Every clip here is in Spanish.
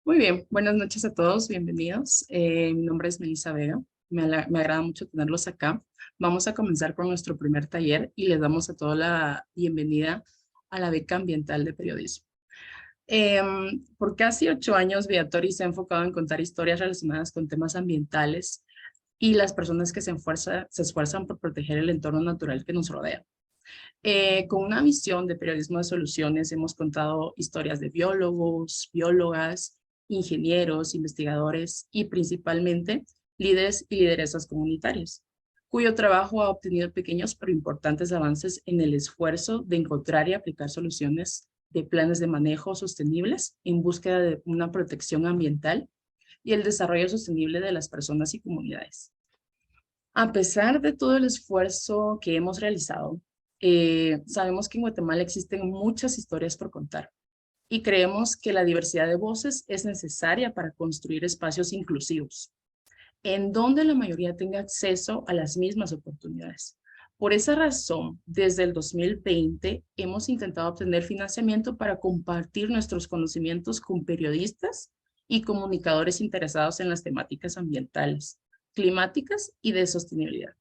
Muy bien, buenas noches a todos, bienvenidos. Mi nombre es Melissa Vega, me agrada mucho tenerlos acá. Vamos a comenzar con nuestro primer taller y les damos a todos la bienvenida a la beca ambiental de periodismo. Por casi 8 años, Viatori se ha enfocado en contar historias relacionadas con temas ambientales y las personas que se esfuerzan por proteger el entorno natural que nos rodea. Con una visión de periodismo de soluciones, hemos contado historias de biólogos, biólogas, ingenieros, investigadores y principalmente líderes y lideresas comunitarias, cuyo trabajo ha obtenido pequeños pero importantes avances en el esfuerzo de encontrar y aplicar soluciones de planes de manejo sostenibles en búsqueda de una protección ambiental y el desarrollo sostenible de las personas y comunidades. A pesar de todo el esfuerzo que hemos realizado, sabemos que en Guatemala existen muchas historias por contar y creemos que la diversidad de voces es necesaria para construir espacios inclusivos, en donde la mayoría tenga acceso a las mismas oportunidades. Por esa razón, desde el 2020 hemos intentado obtener financiamiento para compartir nuestros conocimientos con periodistas y comunicadores interesados en las temáticas ambientales, climáticas y de sostenibilidad.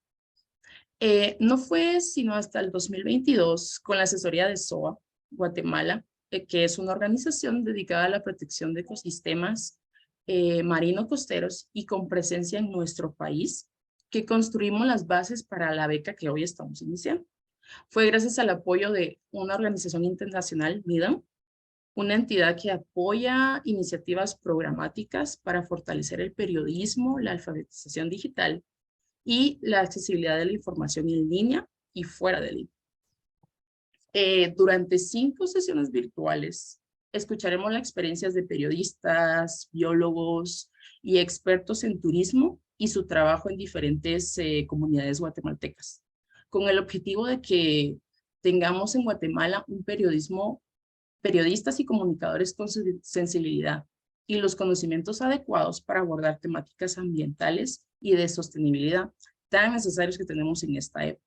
No fue sino hasta el 2022, con la asesoría de SOA Guatemala, que es una organización dedicada a la protección de ecosistemas marino-costeros y con presencia en nuestro país, que construimos las bases para la beca que hoy estamos iniciando. Fue gracias al apoyo de una organización internacional, MIDAM, una entidad que apoya iniciativas programáticas para fortalecer el periodismo, la alfabetización digital y la accesibilidad de la información en línea y fuera de línea. Durante 5 sesiones virtuales, escucharemos las experiencias de periodistas, biólogos y expertos en turismo y su trabajo en diferentes comunidades guatemaltecas, con el objetivo de que tengamos en Guatemala un periodistas y comunicadores con sensibilidad y los conocimientos adecuados para abordar temáticas ambientales y de sostenibilidad tan necesarios que tenemos en esta época.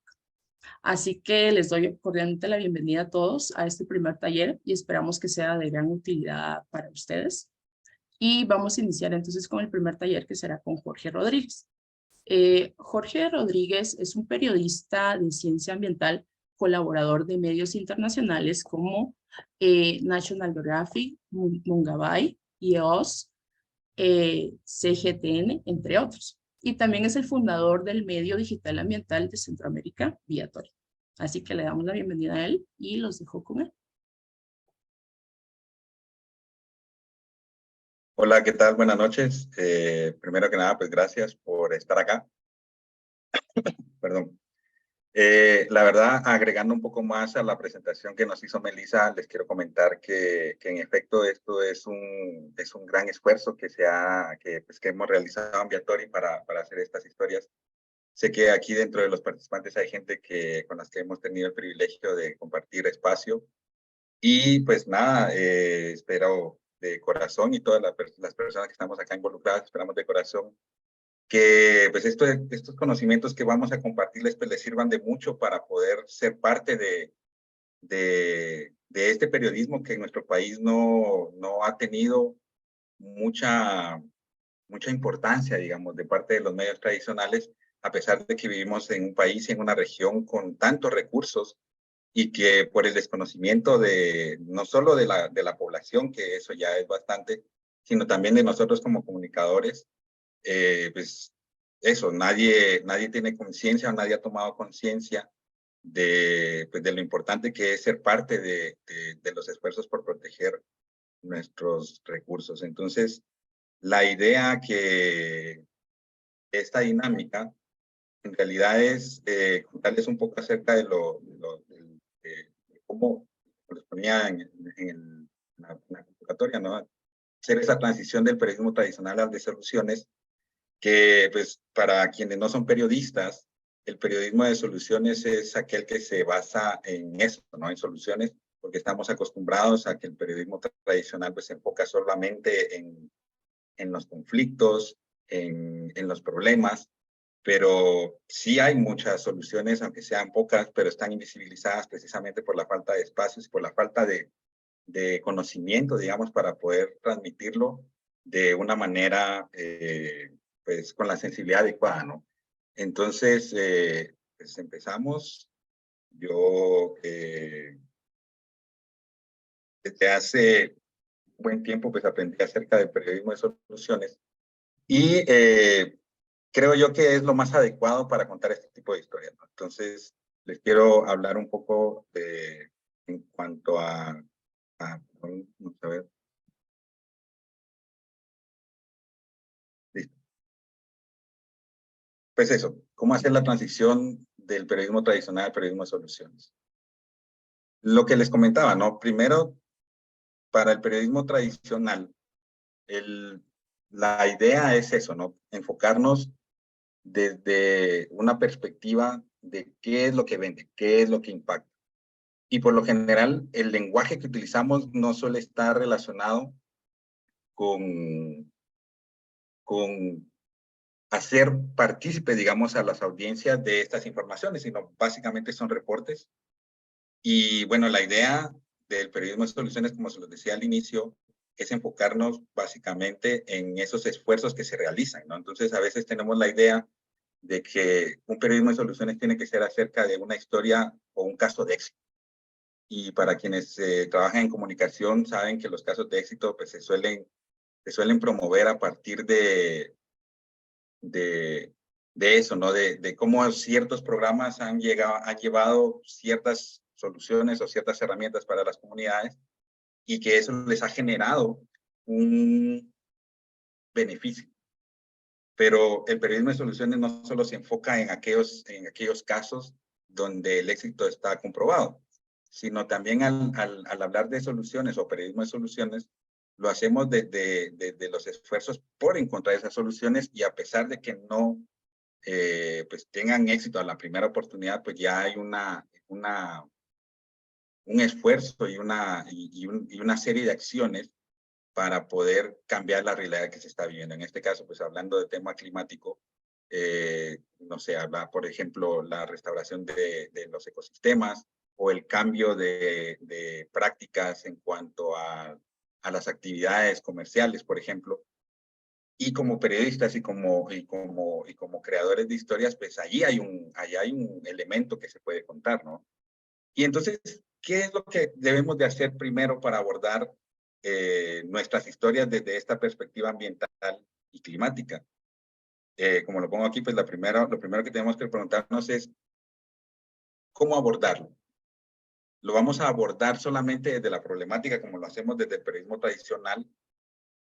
Así que les doy cordialmente la bienvenida a todos a este primer taller y esperamos que sea de gran utilidad para ustedes. Y vamos a iniciar entonces con el primer taller que será con Jorge Rodríguez. Jorge Rodríguez es un periodista de ciencia ambiental, colaborador de medios internacionales como National Geographic, Mungabay, IEOS, CGTN, entre otros. Y también es el fundador del medio digital ambiental de Centroamérica, Viatori. Así que le damos la bienvenida a él y los dejo con él. Hola, ¿qué tal? Buenas noches. Primero que nada, pues gracias por estar acá. Perdón. La verdad, agregando un poco más a la presentación que nos hizo Melissa, les quiero comentar que en efecto esto es un gran esfuerzo que hemos realizado en Viatori para hacer estas historias. Sé que aquí dentro de los participantes hay gente con las que hemos tenido el privilegio de compartir espacio. Y pues nada, espero de corazón y todas las personas que estamos acá involucradas, esperamos de corazón que pues estos conocimientos que vamos a compartirles pues les sirvan de mucho para poder ser parte de este periodismo que en nuestro país no ha tenido mucha importancia, digamos, de parte de los medios tradicionales, a pesar de que vivimos en un país y en una región con tantos recursos y que por el desconocimiento no solo de la población, que eso ya es bastante, sino también de nosotros como comunicadores, pues eso, nadie tiene conciencia o nadie ha tomado conciencia pues de lo importante que es ser parte de los esfuerzos por proteger nuestros recursos. Entonces, la idea que esta dinámica en realidad es contarles un poco acerca de cómo les ponía en la convocatoria, ¿no? Hacer esa transición del periodismo tradicional al de soluciones, que pues para quienes no son periodistas, el periodismo de soluciones es aquel que se basa en eso, ¿no? En soluciones, porque estamos acostumbrados a que el periodismo tradicional pues se enfoca solamente en los conflictos, en los problemas, pero sí hay muchas soluciones, aunque sean pocas, pero están invisibilizadas precisamente por la falta de espacios, por la falta de conocimiento, digamos, para poder transmitirlo de una manera, pues con la sensibilidad adecuada, ¿no? Entonces, pues empezamos. Yo desde hace un buen tiempo pues aprendí acerca del periodismo de soluciones y creo yo que es lo más adecuado para contar este tipo de historias, ¿no? Entonces, les quiero hablar un poco en cuanto vamos a ver, listo. Pues eso, cómo hacer la transición del periodismo tradicional al periodismo de soluciones. Lo que les comentaba, ¿no? Primero, para el periodismo tradicional, la idea es eso, ¿no? Enfocarnos desde una perspectiva de qué es lo que vende, qué es lo que impacta. Y por lo general, el lenguaje que utilizamos no suele estar relacionado con, con hacer partícipe, digamos, a las audiencias de estas informaciones, sino básicamente son reportes. Y bueno, la idea del periodismo de soluciones, como se los decía al inicio, es enfocarnos básicamente en esos esfuerzos que se realizan, ¿no? Entonces, a veces tenemos la idea de que un periodismo de soluciones tiene que ser acerca de una historia o un caso de éxito. Y para quienes trabajan en comunicación saben que los casos de éxito pues, se suelen promover a partir de, de eso, ¿no? De cómo ciertos programas han llevado ciertas soluciones o ciertas herramientas para las comunidades y que eso les ha generado un beneficio. Pero el periodismo de soluciones no solo se enfoca en aquellos casos donde el éxito está comprobado, sino también al hablar de soluciones o periodismo de soluciones, lo hacemos desde los esfuerzos por encontrar esas soluciones y a pesar de que no pues tengan éxito a la primera oportunidad, pues ya hay un esfuerzo y una serie de acciones para poder cambiar la realidad que se está viviendo. En este caso, pues hablando de tema climático, no sé, habla, por ejemplo, la restauración de los ecosistemas o el cambio de prácticas en cuanto a las actividades comerciales, por ejemplo. Y como periodistas y como creadores de historias, pues allí hay un elemento que se puede contar, ¿no? Y entonces, ¿qué es lo que debemos de hacer primero para abordar nuestras historias desde esta perspectiva ambiental y climática? Como lo pongo aquí, pues lo primero que tenemos que preguntarnos es, ¿cómo abordarlo? ¿Lo vamos a abordar solamente desde la problemática como lo hacemos desde el periodismo tradicional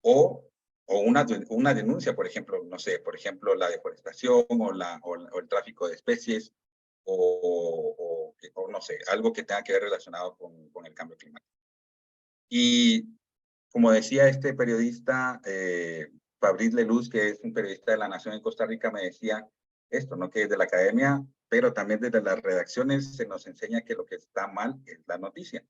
o una denuncia, por ejemplo, no sé, por ejemplo, la deforestación o el tráfico de especies o no sé, algo que tenga que ver relacionado con el cambio climático? Y como decía este periodista, Fabrice Leluz, que es un periodista de La Nación en Costa Rica, me decía esto, ¿no? Que desde la academia, pero también desde las redacciones se nos enseña que lo que está mal es la noticia.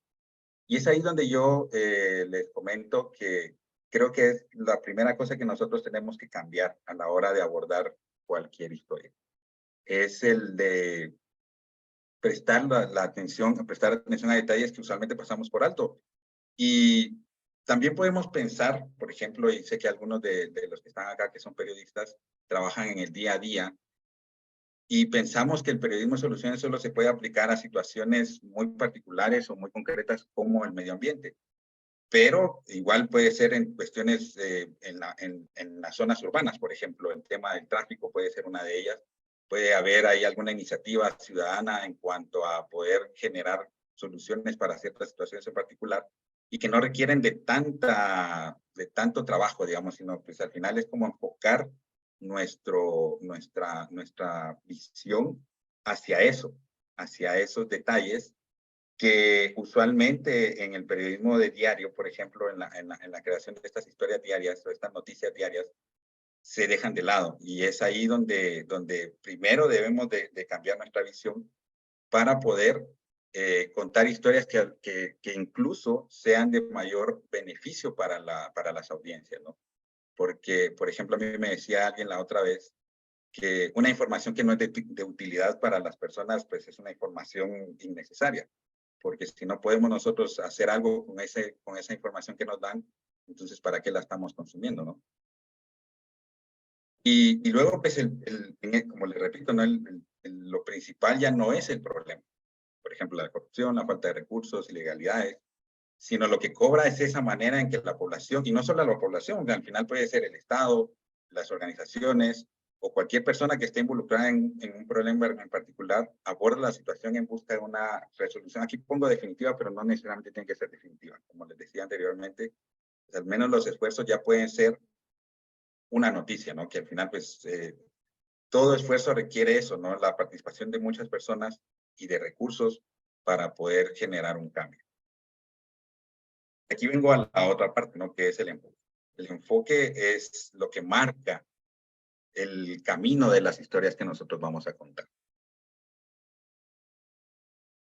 Y es ahí donde yo les comento que creo que es la primera cosa que nosotros tenemos que cambiar a la hora de abordar cualquier historia. Es el de prestar atención a detalles que usualmente pasamos por alto. Y también podemos pensar, por ejemplo, y sé que algunos de los que están acá, que son periodistas, trabajan en el día a día, y pensamos que el periodismo de soluciones solo se puede aplicar a situaciones muy particulares o muy concretas como el medio ambiente. Pero igual puede ser en cuestiones en las zonas urbanas, por ejemplo, el tema del tráfico puede ser una de ellas. Puede haber ahí alguna iniciativa ciudadana en cuanto a poder generar soluciones para ciertas situaciones en particular y que no requieren de tanto trabajo, digamos, sino pues al final es como enfocar nuestra visión hacia esos detalles que usualmente en el periodismo de diario, por ejemplo, en la creación de estas historias diarias o estas noticias diarias, se dejan de lado. Y es ahí donde primero debemos de cambiar nuestra visión para poder contar historias que incluso sean de mayor beneficio para las audiencias, ¿no? Porque, por ejemplo, a mí me decía alguien la otra vez que una información que no es de utilidad para las personas, pues es una información innecesaria porque si no podemos nosotros hacer algo con esa información que nos dan, Entonces, ¿para qué la estamos consumiendo, no? Y luego, pues, como le repito, ¿no? Lo principal ya no es el problema. Por ejemplo, la corrupción, la falta de recursos, ilegalidades, sino lo que cobra es esa manera en que la población, y no solo la población, que al final puede ser el Estado, las organizaciones o cualquier persona que esté involucrada en un problema en particular, aborda la situación en busca de una resolución. Aquí pongo definitiva, pero no necesariamente tiene que ser definitiva. Como les decía anteriormente, pues al menos los esfuerzos ya pueden ser una noticia, ¿no? Que al final, pues, todo esfuerzo requiere eso, ¿no? La participación de muchas personas y de recursos para poder generar un cambio. Aquí vengo a la otra parte, ¿no? Que es el enfoque. El enfoque es lo que marca el camino de las historias que nosotros vamos a contar.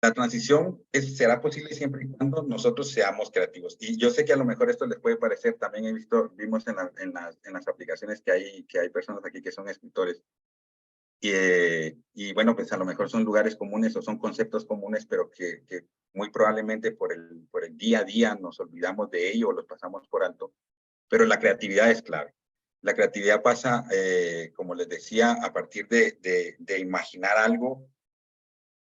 La transición será posible siempre y cuando nosotros seamos creativos. Y yo sé que a lo mejor esto les puede parecer, también vimos en las aplicaciones que hay personas aquí que son escritores. Y bueno, pues a lo mejor son lugares comunes o son conceptos comunes, pero que muy probablemente por el día a día nos olvidamos de ello o los pasamos por alto. Pero la creatividad es clave. La creatividad pasa, como les decía, a partir de imaginar algo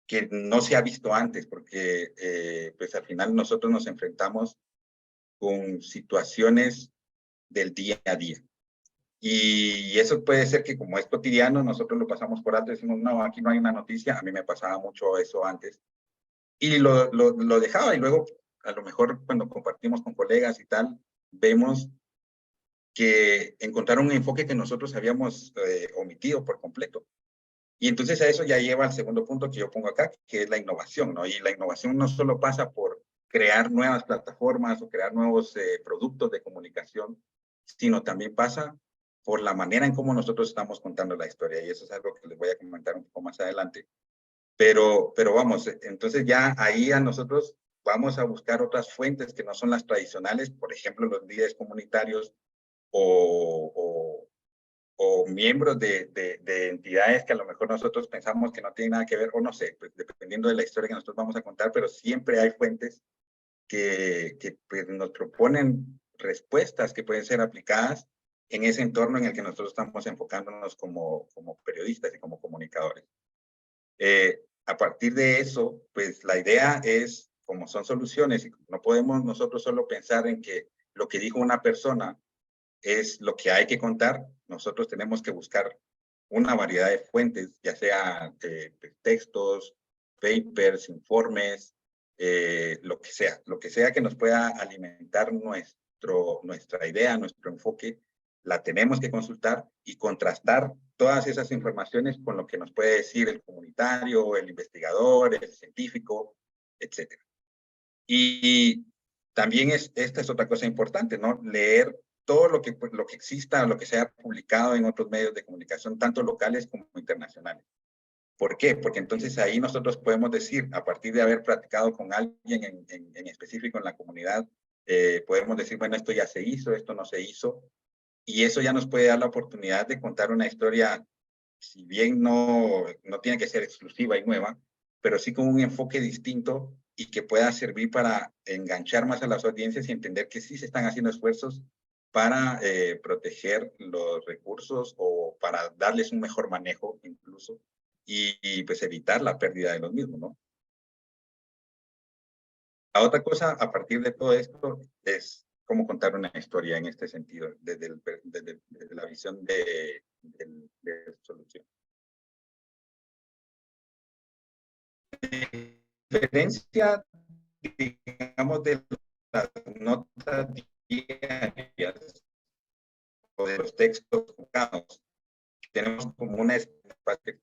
que no se ha visto antes, porque pues al final nosotros nos enfrentamos con situaciones del día a día. Y eso puede ser que como es cotidiano, nosotros lo pasamos por alto y decimos, no, aquí no hay una noticia. A mí me pasaba mucho eso antes. Y lo dejaba y luego a lo mejor cuando compartimos con colegas y tal, vemos que encontraron un enfoque que nosotros habíamos omitido por completo. Y entonces a eso ya lleva al segundo punto que yo pongo acá, que es la innovación, ¿no? Y la innovación no solo pasa por crear nuevas plataformas o crear nuevos productos de comunicación, sino también pasa por la manera en cómo nosotros estamos contando la historia. Y eso es algo que les voy a comentar un poco más adelante. Pero vamos, entonces ya ahí a nosotros vamos a buscar otras fuentes que no son las tradicionales, por ejemplo, los líderes comunitarios o miembros de entidades que a lo mejor nosotros pensamos que no tienen nada que ver, o no sé, pues, dependiendo de la historia que nosotros vamos a contar, pero siempre hay fuentes que pues, nos proponen respuestas que pueden ser aplicadas en ese entorno en el que nosotros estamos enfocándonos como periodistas y como comunicadores. A partir de eso, pues la idea es, como son soluciones, y no podemos nosotros solo pensar en que lo que dijo una persona es lo que hay que contar, nosotros tenemos que buscar una variedad de fuentes, ya sea textos, papers, informes, lo que sea que nos pueda alimentar nuestra idea, nuestro enfoque, la tenemos que consultar y contrastar todas esas informaciones con lo que nos puede decir el comunitario, el investigador, el científico, etc. Y también esta es otra cosa importante, ¿no? Leer todo lo que exista, lo que sea publicado en otros medios de comunicación, tanto locales como internacionales. ¿Por qué? Porque entonces ahí nosotros podemos decir, a partir de haber platicado con alguien en específico en la comunidad, podemos decir, bueno, esto ya se hizo, esto no se hizo, y eso ya nos puede dar la oportunidad de contar una historia, si bien no tiene que ser exclusiva y nueva, pero sí con un enfoque distinto y que pueda servir para enganchar más a las audiencias y entender que sí se están haciendo esfuerzos para proteger los recursos o para darles un mejor manejo incluso y pues evitar la pérdida de los mismos, ¿no? La otra cosa a partir de todo esto es cómo contar una historia en este sentido, desde la visión de solución. Diferencia, digamos, de las notas diarias o de los textos publicados, tenemos como una especie.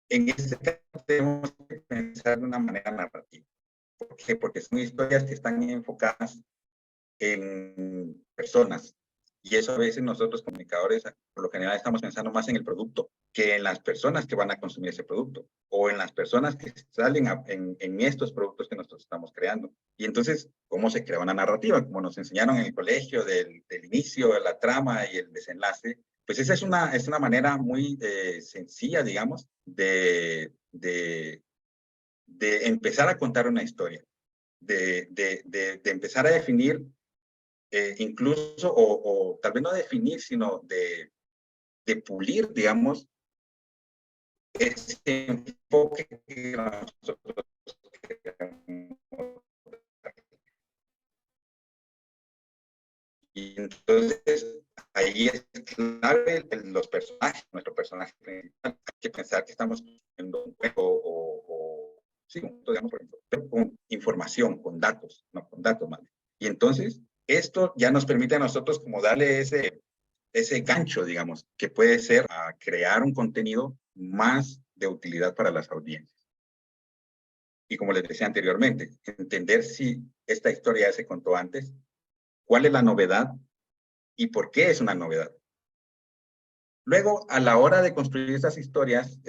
En este caso tenemos que pensar de una manera narrativa. ¿Por qué? Porque son historias que están enfocadas en personas. Y eso a veces nosotros comunicadores, por lo general, estamos pensando más en el producto que en las personas que van a consumir ese producto o en las personas que salen en estos productos que nosotros estamos creando. Y entonces, ¿cómo se crea una narrativa? Como nos enseñaron en el colegio, del inicio, de la trama y el desenlace. Pues esa es una manera muy sencilla, digamos, de de empezar a contar una historia, de empezar a definir, incluso, o tal vez no definir, sino de pulir, digamos, ese enfoque que nosotros queremos. Y entonces ahí es clave los personajes, nuestro personaje principal. Hay que pensar que estamos haciendo un juego sí, digamos, por ejemplo, pero con información, con datos, no con datos más. Y entonces esto ya nos permite a nosotros como darle ese gancho, digamos, que puede ser a crear un contenido más de utilidad para las audiencias. Y como les decía anteriormente, entender si esta historia ya se contó antes, cuál es la novedad y por qué es una novedad. Luego, a la hora de construir estas historias,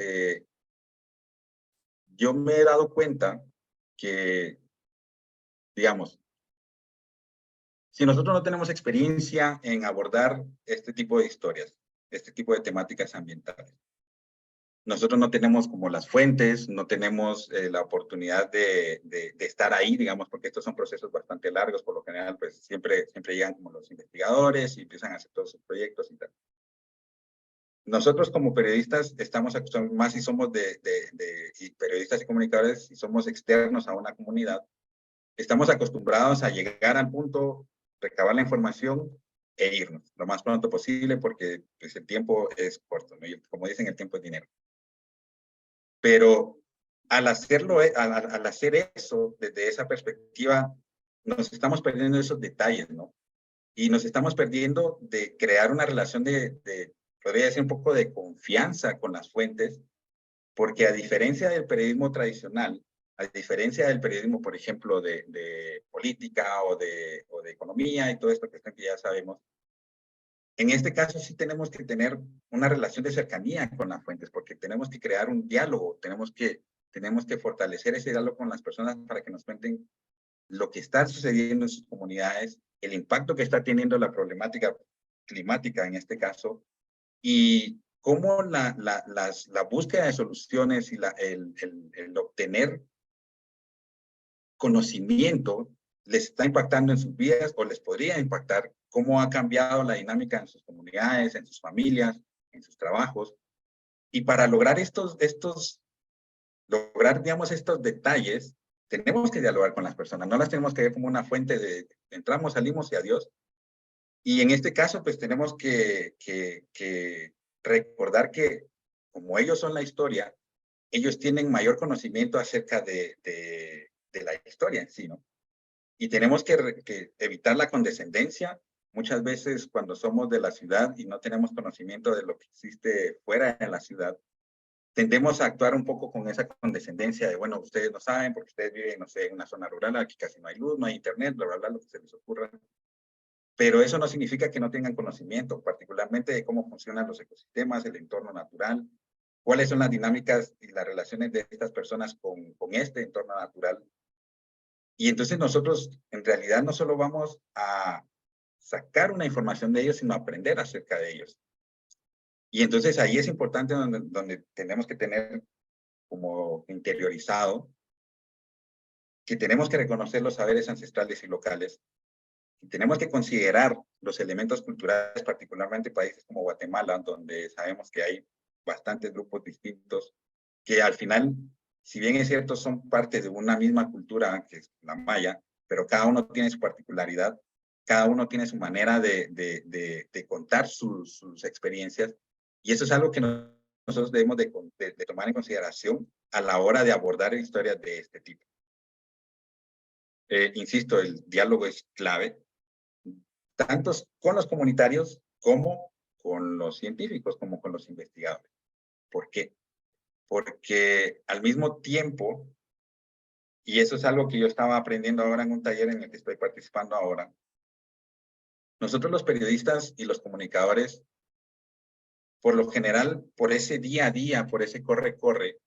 yo me he dado cuenta que, digamos, si nosotros no tenemos experiencia en abordar este tipo de historias, este tipo de temáticas ambientales, nosotros no tenemos como las fuentes, no tenemos la oportunidad de estar ahí, digamos, porque estos son procesos bastante largos, por lo general, pues siempre llegan como los investigadores y empiezan a hacer todos sus proyectos y tal. Nosotros como periodistas estamos acostumbrados, más si somos y periodistas y comunicadores, si somos externos a una comunidad, estamos acostumbrados a llegar al punto, recabar la información e irnos lo más pronto posible porque pues, el tiempo es corto, ¿no? Y como dicen, el tiempo es dinero. Pero al hacerlo, al hacer eso desde esa perspectiva, nos estamos perdiendo esos detalles, ¿no? Y nos estamos perdiendo de crear una relación podría decir, un poco de confianza con las fuentes, porque a diferencia del periodismo tradicional, a diferencia del periodismo, por ejemplo, de política o de economía y todo esto que ya sabemos, en este caso sí tenemos que tener una relación de cercanía con las fuentes, porque tenemos que crear un diálogo, tenemos que fortalecer ese diálogo con las personas para que nos cuenten lo que está sucediendo en sus comunidades, el impacto que está teniendo la problemática climática en este caso, y cómo la búsqueda de soluciones y el obtener conocimiento les está impactando en sus vidas o les podría impactar, cómo ha cambiado la dinámica en sus comunidades, en sus familias, en sus trabajos. Y para lograr lograr, digamos, estos detalles, tenemos que dialogar con las personas, no las tenemos que ver como una fuente de entramos, salimos y adiós. Y en este caso, pues tenemos que recordar que como ellos son la historia, ellos tienen mayor conocimiento acerca de la historia en sí, ¿no? Y tenemos que evitar la condescendencia. Muchas veces cuando somos de la ciudad y no tenemos conocimiento de lo que existe fuera de la ciudad, tendemos a actuar un poco con esa condescendencia de, bueno, ustedes no saben porque ustedes viven, no sé, en una zona rural, aquí casi no hay luz, no hay internet, bla, bla, bla, lo que se les ocurra. Pero eso no significa que no tengan conocimiento, particularmente de cómo funcionan los ecosistemas, el entorno natural, cuáles son las dinámicas y las relaciones de estas personas con este entorno natural. Y entonces nosotros en realidad no solo vamos a sacar una información de ellos, sino aprender acerca de ellos. Y entonces ahí es importante donde tenemos que tener como interiorizado que tenemos que reconocer los saberes ancestrales y locales, y tenemos que considerar los elementos culturales, particularmente países como Guatemala, donde sabemos que hay bastantes grupos distintos, que al final, si bien es cierto, son parte de una misma cultura, que es la maya, pero cada uno tiene su particularidad, cada uno tiene su manera de contar sus experiencias, y eso es algo que nosotros debemos de tomar en consideración a la hora de abordar historias de este tipo. Insisto, el diálogo es clave, tanto con los comunitarios como con los científicos, como con los investigadores. ¿Por qué? Porque al mismo tiempo, y eso es algo que yo estaba aprendiendo ahora en un taller en el que estoy participando ahora, nosotros los periodistas y los comunicadores, por lo general, por ese día a día, por ese corre-corre,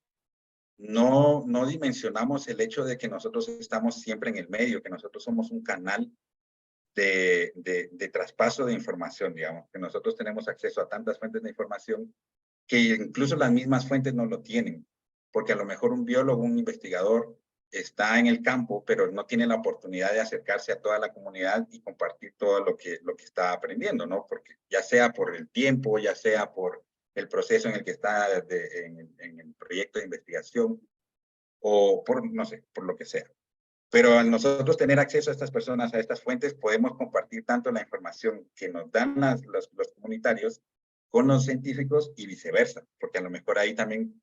no dimensionamos el hecho de que nosotros estamos siempre en el medio, que nosotros somos un canal de traspaso de información, digamos, que nosotros tenemos acceso a tantas fuentes de información que incluso las mismas fuentes no lo tienen. porque a lo mejor un biólogo, un investigador, está en el campo, pero no tiene la oportunidad de acercarse a toda la comunidad y compartir todo lo que está aprendiendo, ¿no? Porque ya sea por el tiempo, ya sea por el proceso en el que está en el proyecto de investigación, o por, no sé, por lo que sea. Pero al nosotros tener acceso a estas personas, a estas fuentes, podemos compartir tanto la información que nos dan los comunitarios con los científicos y viceversa, porque a lo mejor ahí también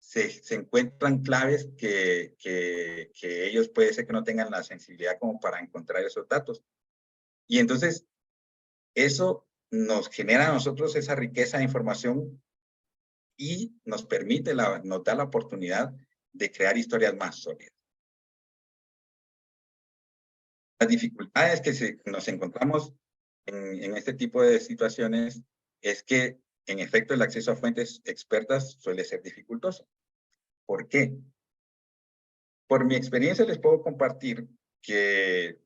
se encuentran claves que ellos puede ser que no tengan la sensibilidad como para encontrar esos datos. Y entonces eso nos genera a nosotros esa riqueza de información y nos permite, nos da la oportunidad de crear historias más sólidas. Las dificultades que nos encontramos en este tipo de situaciones es que, en efecto, el acceso a fuentes expertas suele ser dificultoso. ¿Por qué? Por mi experiencia les puedo compartir que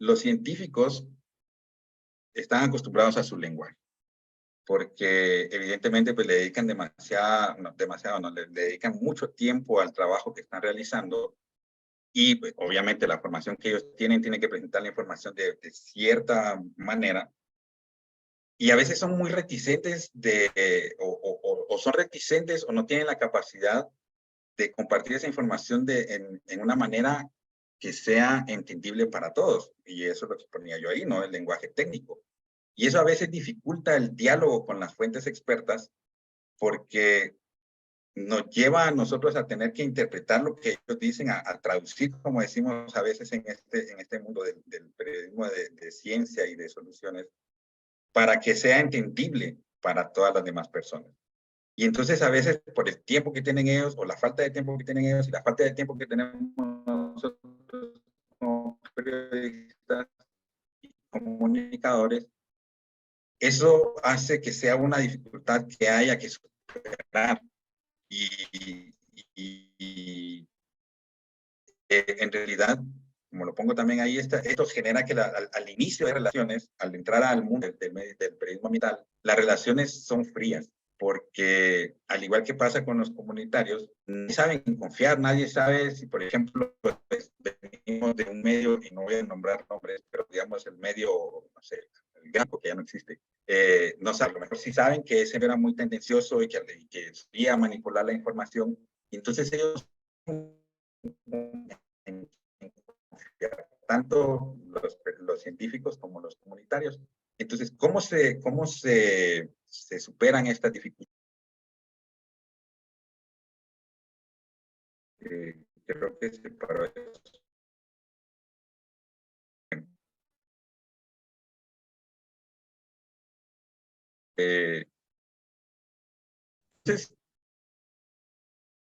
los científicos están acostumbrados a su lenguaje, porque evidentemente pues, le dedican le dedican mucho tiempo al trabajo que están realizando. Y pues, obviamente la formación que ellos tienen que presentar la información de cierta manera. Y a veces son muy reticentes o son reticentes o no tienen la capacidad de compartir esa información en una manera que sea entendible para todos. Y eso es lo que ponía yo ahí, ¿no? El lenguaje técnico. Y eso a veces dificulta el diálogo con las fuentes expertas porque nos lleva a nosotros a tener que interpretar lo que ellos dicen, a traducir, como decimos a veces en este mundo del periodismo de ciencia y de soluciones, para que sea entendible para todas las demás personas. Y entonces a veces por el tiempo que tienen ellos, o la falta de tiempo que tienen ellos, y la falta de tiempo que tenemos nosotros como periodistas y comunicadores, eso hace que sea una dificultad que haya que superar. Y, en realidad, como lo pongo también ahí, esto genera que al inicio de relaciones, al entrar al mundo del periodismo ambiental, las relaciones son frías, porque al igual que pasa con los comunitarios, no saben confiar, nadie sabe si, por ejemplo, pues, venimos de un medio, y no voy a nombrar nombres, pero digamos el medio, no sé, el Grampo, que ya no existe, no saben, a lo mejor sí saben que ese era muy tendencioso y que solía manipular la información, y entonces ellos tanto los científicos como los comunitarios. Entonces, ¿cómo se superan estas dificultades? Creo que se paró eso. Entonces,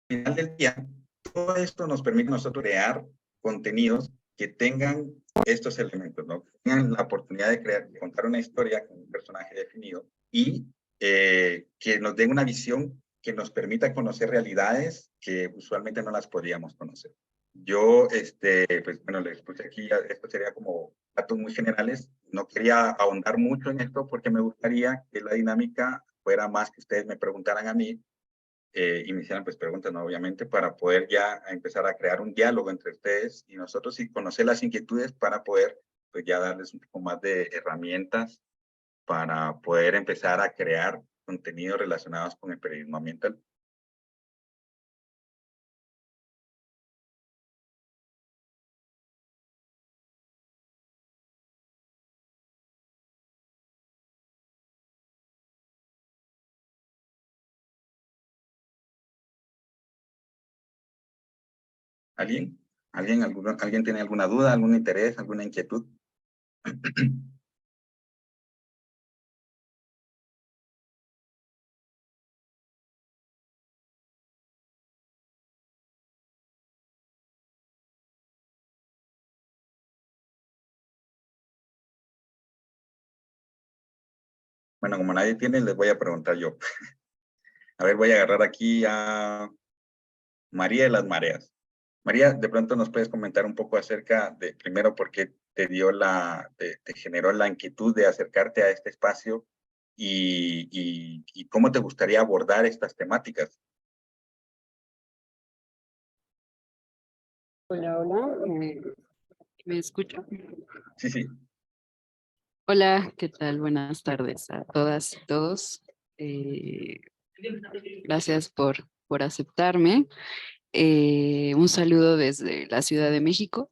al final del día, todo esto nos permite a nosotros crear contenidos que tengan estos elementos, ¿no? Tengan la oportunidad de contar una historia con un personaje definido y que nos den una visión que nos permita conocer realidades que usualmente no las podríamos conocer. Yo, pues bueno, les puse aquí, esto sería como datos muy generales. No quería ahondar mucho en esto porque me gustaría que la dinámica fuera más que ustedes me preguntaran a mí y me hicieran pues preguntas, ¿no? Obviamente, para poder ya empezar a crear un diálogo entre ustedes y nosotros y conocer las inquietudes para poder pues ya darles un poco más de herramientas para poder empezar a crear contenidos relacionados con el periodismo ambiental. ¿Alguien? ¿Alguien tiene alguna duda, algún interés, alguna inquietud? Bueno, como nadie tiene, les voy a preguntar yo. A ver, voy a agarrar aquí a María de las Mareas. María, de pronto nos puedes comentar un poco acerca de, primero, por qué te generó la inquietud de acercarte a este espacio y cómo te gustaría abordar estas temáticas. Hola, hola, ¿me escucha? Sí, sí. Hola, ¿qué tal? Buenas tardes a todas y todos. Gracias por aceptarme. Un saludo desde la Ciudad de México.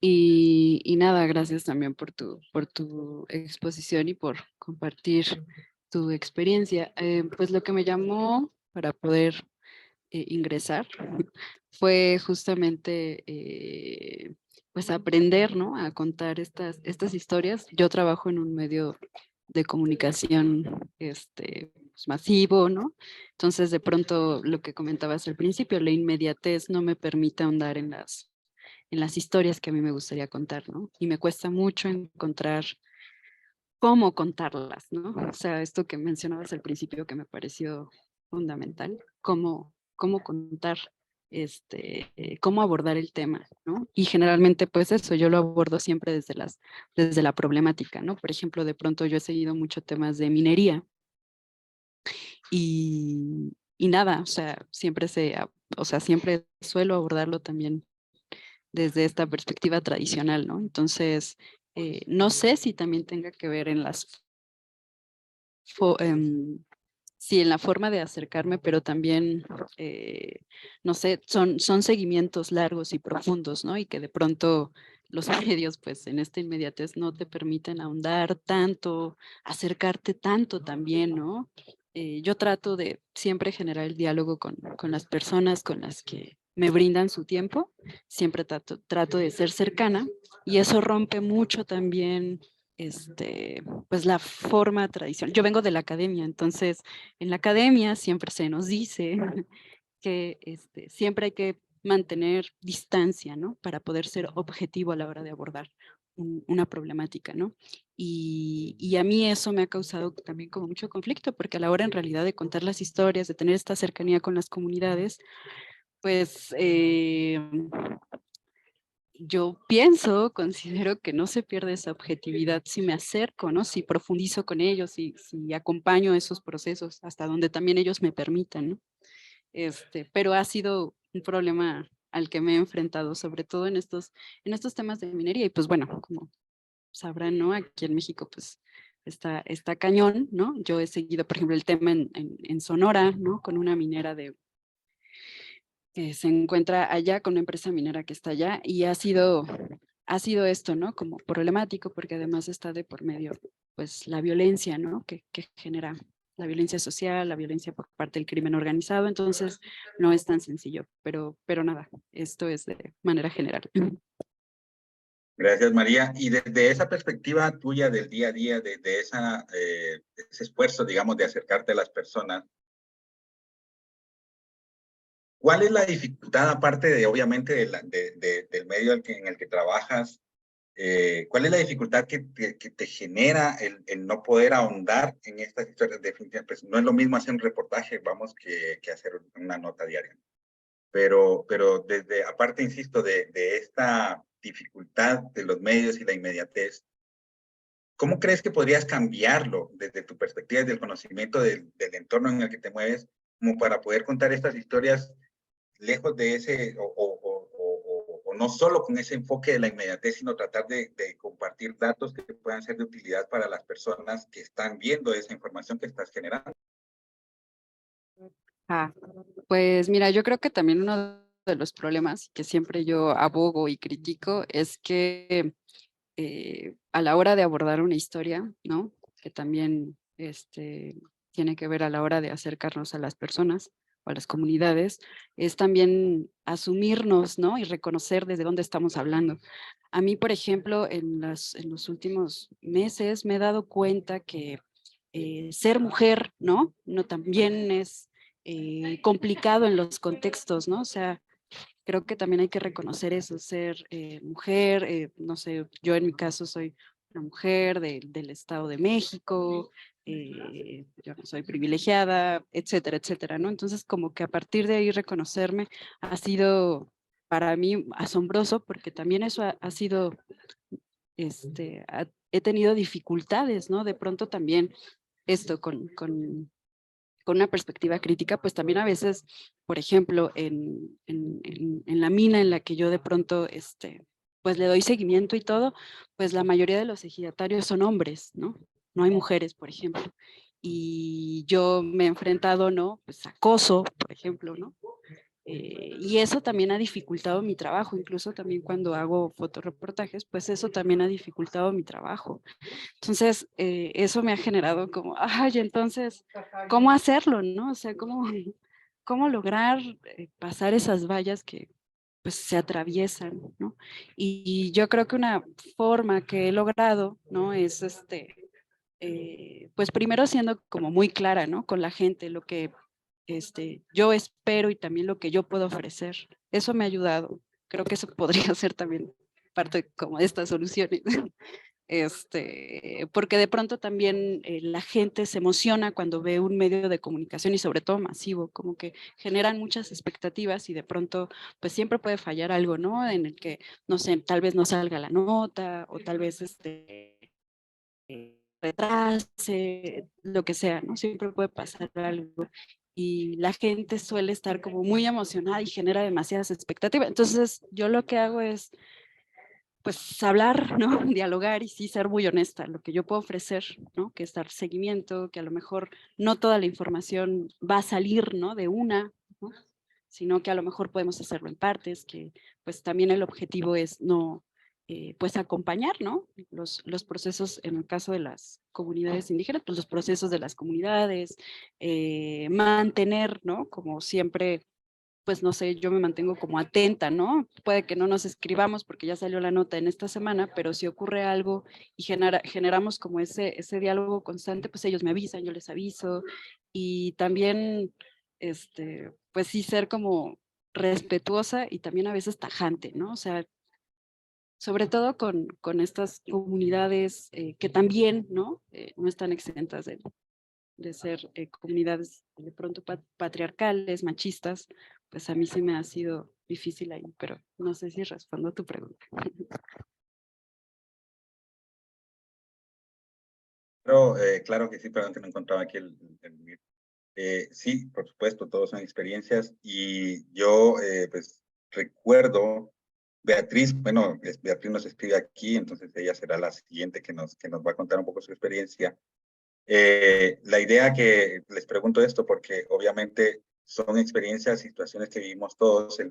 Y nada, gracias también por tu exposición y por compartir tu experiencia. Pues lo que me llamó para poder ingresar fue justamente pues aprender, ¿no? A contar estas historias. Yo trabajo en un medio de comunicación pues, masivo, ¿no? Entonces, de pronto, lo que comentabas al principio, la inmediatez no me permite ahondar en las historias que a mí me gustaría contar, ¿no? Y me cuesta mucho encontrar cómo contarlas, ¿no? O sea, esto que mencionabas al principio que me pareció fundamental, cómo contar, cómo abordar el tema, ¿no? Y generalmente, pues eso, yo lo abordo siempre desde la problemática, ¿no? Por ejemplo, de pronto yo he seguido mucho temas de minería y nada, o sea, siempre suelo abordarlo también desde esta perspectiva tradicional, ¿no? Entonces, no sé si también tenga que ver en sí, en la forma de acercarme, pero también, no sé, son seguimientos largos y profundos, ¿no? Y que de pronto los medios, pues en esta inmediatez no te permiten ahondar tanto, acercarte tanto también, ¿no? Yo trato de siempre generar el diálogo con las personas con las que me brindan su tiempo, siempre trato de ser cercana y eso rompe mucho también pues la forma tradicional. Yo vengo de la academia, entonces en la academia siempre se nos dice que siempre hay que mantener distancia, ¿no? Para poder ser objetivo a la hora de abordar una problemática, ¿no? Y a mí eso me ha causado también como mucho conflicto, porque a la hora en realidad de contar las historias, de tener esta cercanía con las comunidades, pues yo considero que no se pierde esa objetividad si me acerco, ¿no? Si profundizo con ellos, si acompaño esos procesos hasta donde también ellos me permitan, ¿no? Pero ha sido un problema al que me he enfrentado, sobre todo en estos temas de minería. Y pues bueno, como sabrán, ¿no? Aquí en México, pues está cañón, ¿no? Yo he seguido, por ejemplo, el tema en Sonora, ¿no? Con una minera que se encuentra allá, con una empresa minera que está allá, y ha sido esto, ¿no? Como problemático, porque además está de por medio, pues, la violencia, ¿no? Que genera la violencia social, la violencia por parte del crimen organizado, entonces no es tan sencillo, pero nada, esto es de manera general. Gracias, María. Y desde esa perspectiva tuya del día a día, de ese esfuerzo, digamos, de acercarte a las personas, ¿cuál es la dificultad, aparte de, obviamente, del medio en el que trabajas? ¿Cuál es la dificultad que te genera el no poder ahondar en estas historias? Definitivamente, pues, no es lo mismo hacer un reportaje, vamos, que hacer una nota diaria. Pero desde, aparte, insisto, de esta dificultad de los medios y la inmediatez, ¿cómo crees que podrías cambiarlo desde tu perspectiva, desde el conocimiento del entorno en el que te mueves, como para poder contar estas historias lejos de ese, o no solo con ese enfoque de la inmediatez, sino tratar de compartir datos que puedan ser de utilidad para las personas que están viendo esa información que estás generando? Ah, pues mira, yo creo que también uno de los problemas que siempre yo abogo y critico es que a la hora de abordar una historia, ¿no? Que también tiene que ver a la hora de acercarnos a las personas o a las comunidades, es también asumirnos, ¿no? Y reconocer desde dónde estamos hablando. A mí, por ejemplo, en los últimos meses me he dado cuenta que ser mujer, ¿no? No también es complicado en los contextos, ¿no? O sea, creo que también hay que reconocer eso, ser mujer, no sé, yo en mi caso soy una mujer del Estado de México, yo no soy privilegiada, etcétera, etcétera, ¿no? Entonces, como que a partir de ahí reconocerme ha sido para mí asombroso, porque también eso ha sido, he tenido dificultades, ¿no? De pronto también esto con una perspectiva crítica, pues también a veces, por ejemplo, en la mina en la que yo de pronto, pues le doy seguimiento y todo, pues la mayoría de los ejidatarios son hombres, ¿no? No hay mujeres, por ejemplo. Y yo me he enfrentado, ¿no? Pues acoso, por ejemplo, ¿no? Y eso también ha dificultado mi trabajo, incluso también cuando hago fotoreportajes, pues eso también ha dificultado mi trabajo. Entonces, eso me ha generado como, ay, entonces, ¿cómo hacerlo, no? O sea, ¿cómo lograr pasar esas vallas que pues se atraviesan, ¿no? Y yo creo que una forma que he logrado, ¿no? Es pues primero siendo como muy clara, ¿no? Con la gente, lo que yo espero y también lo que yo puedo ofrecer. Eso me ha ayudado. Creo que eso podría ser también parte como de estas soluciones. Porque de pronto también la gente se emociona cuando ve un medio de comunicación y sobre todo masivo, como que generan muchas expectativas y de pronto pues siempre puede fallar algo, ¿no? En el que, no sé, tal vez no salga la nota o tal vez retrase, lo que sea, ¿no? Siempre puede pasar algo. Y la gente suele estar como muy emocionada y genera demasiadas expectativas. Entonces, yo lo que hago es pues hablar, ¿no? Dialogar y sí ser muy honesta, lo que yo puedo ofrecer, ¿no? Que es dar seguimiento, que a lo mejor no toda la información va a salir, ¿no? De una, ¿no? Sino que a lo mejor podemos hacerlo en partes, que pues también el objetivo es no, pues acompañar, ¿no? Los procesos, en el caso de las comunidades indígenas, pues los procesos de las comunidades, mantener, ¿no? Como siempre pues no sé, yo me mantengo como atenta, ¿no? Puede que no nos escribamos porque ya salió la nota en esta semana, pero si ocurre algo y generamos como ese diálogo constante, pues ellos me avisan, yo les aviso. Y también, pues sí, ser como respetuosa y también a veces tajante, ¿no? O sea, sobre todo con estas comunidades que también, ¿no? No están exentas de ser comunidades de pronto patriarcales, machistas, pues a mí sí me ha sido difícil ahí, pero no sé si respondo a tu pregunta. Pero, claro que sí, perdón que no encontraba aquí el sí, por supuesto, todos son experiencias y yo pues recuerdo, Beatriz, bueno, Beatriz nos escribe aquí, entonces ella será la siguiente que nos va a contar un poco su experiencia. La idea que les pregunto esto, porque obviamente son experiencias, situaciones que vivimos todos,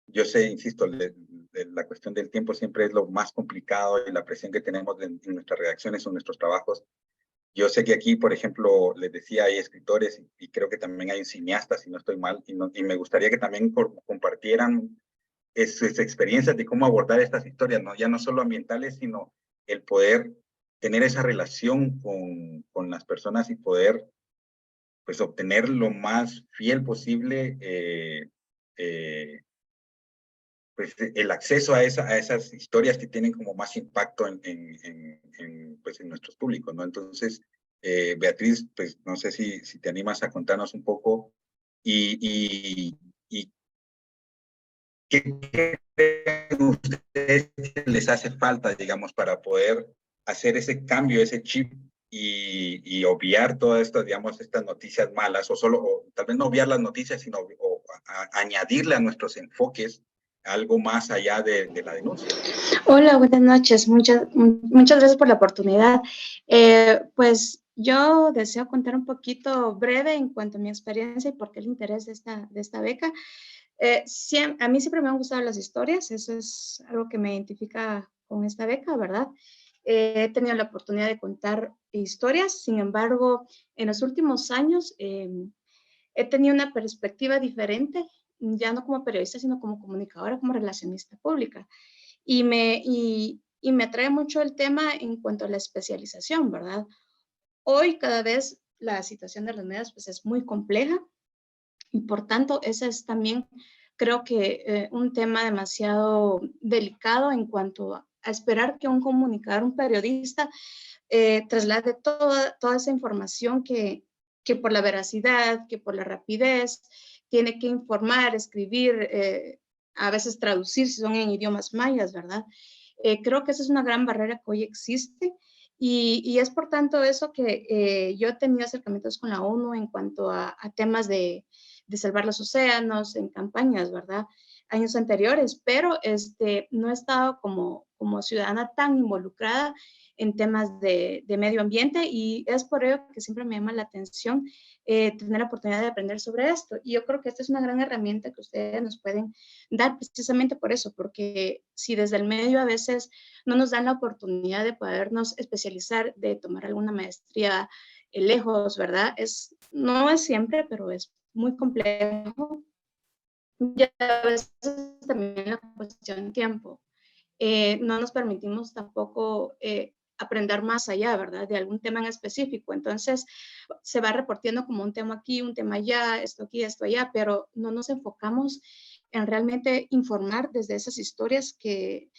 yo sé, insisto, la cuestión del tiempo siempre es lo más complicado y la presión que tenemos en nuestras reacciones o nuestros trabajos. Yo sé que aquí, por ejemplo, les decía, hay escritores y creo que también hay cineastas, si no estoy mal, y me gustaría que también compartieran sus experiencias de cómo abordar estas historias, ¿no? Ya no solo ambientales, sino el poder tener esa relación con las personas y poder pues obtener lo más fiel posible pues, el acceso a esas historias que tienen como más impacto pues, en nuestros públicos, ¿no? Entonces, Beatriz, pues no sé si te animas a contarnos un poco y qué creen ustedes que les hace falta, digamos, para poder hacer ese cambio, ese chip y obviar todas estas, digamos, estas noticias malas, o tal vez no obviar las noticias, sino añadirle a nuestros enfoques algo más allá de la denuncia. Hola, buenas noches. Muchas gracias por la oportunidad. Pues yo deseo contar un poquito breve en cuanto a mi experiencia y por qué el interés de esta beca. A mí siempre me han gustado las historias, eso es algo que me identifica con esta beca, ¿verdad? He tenido la oportunidad de contar historias, sin embargo, en los últimos años he tenido una perspectiva diferente, ya no como periodista, sino como comunicadora, como relacionista pública. Y me atrae mucho el tema en cuanto a la especialización, ¿verdad? Hoy cada vez la situación de los medios pues, es muy compleja y por tanto ese es también creo que un tema demasiado delicado en cuanto a esperar que un comunicador, un periodista, traslade toda esa información que por la veracidad, que por la rapidez, tiene que informar, escribir, a veces traducir si son en idiomas mayas, ¿verdad? Creo que esa es una gran barrera que hoy existe y es por tanto eso que yo he tenido acercamientos con la ONU en cuanto a temas de salvar los océanos en campañas, ¿verdad? Años anteriores, pero no he estado como ciudadana tan involucrada en temas de medio ambiente y es por ello que siempre me llama la atención tener la oportunidad de aprender sobre esto. Y yo creo que esta es una gran herramienta que ustedes nos pueden dar precisamente por eso, porque si desde el medio a veces no nos dan la oportunidad de podernos especializar, de tomar alguna maestría lejos, ¿verdad? No es siempre, pero es muy complejo. Y a veces también la cuestión de tiempo. No nos permitimos tampoco aprender más allá, ¿verdad? De algún tema en específico. Entonces, se va reportando como un tema aquí, un tema allá, esto aquí, esto allá, pero no nos enfocamos en realmente informar desde esas historias que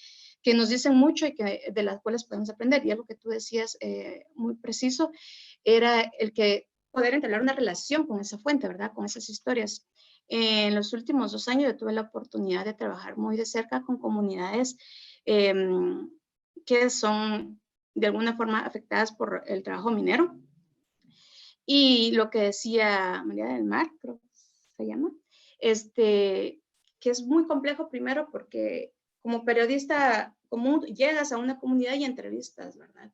nos dicen mucho y de las cuales podemos aprender. Y algo que tú decías muy preciso era el que poder entablar una relación con esa fuente, ¿verdad? Con esas historias. En los últimos 2 años yo tuve la oportunidad de trabajar muy de cerca con comunidades que son de alguna forma afectadas por el trabajo minero. Y lo que decía María del Mar, creo que se llama, que es muy complejo primero porque como periodista común llegas a una comunidad y entrevistas, ¿verdad?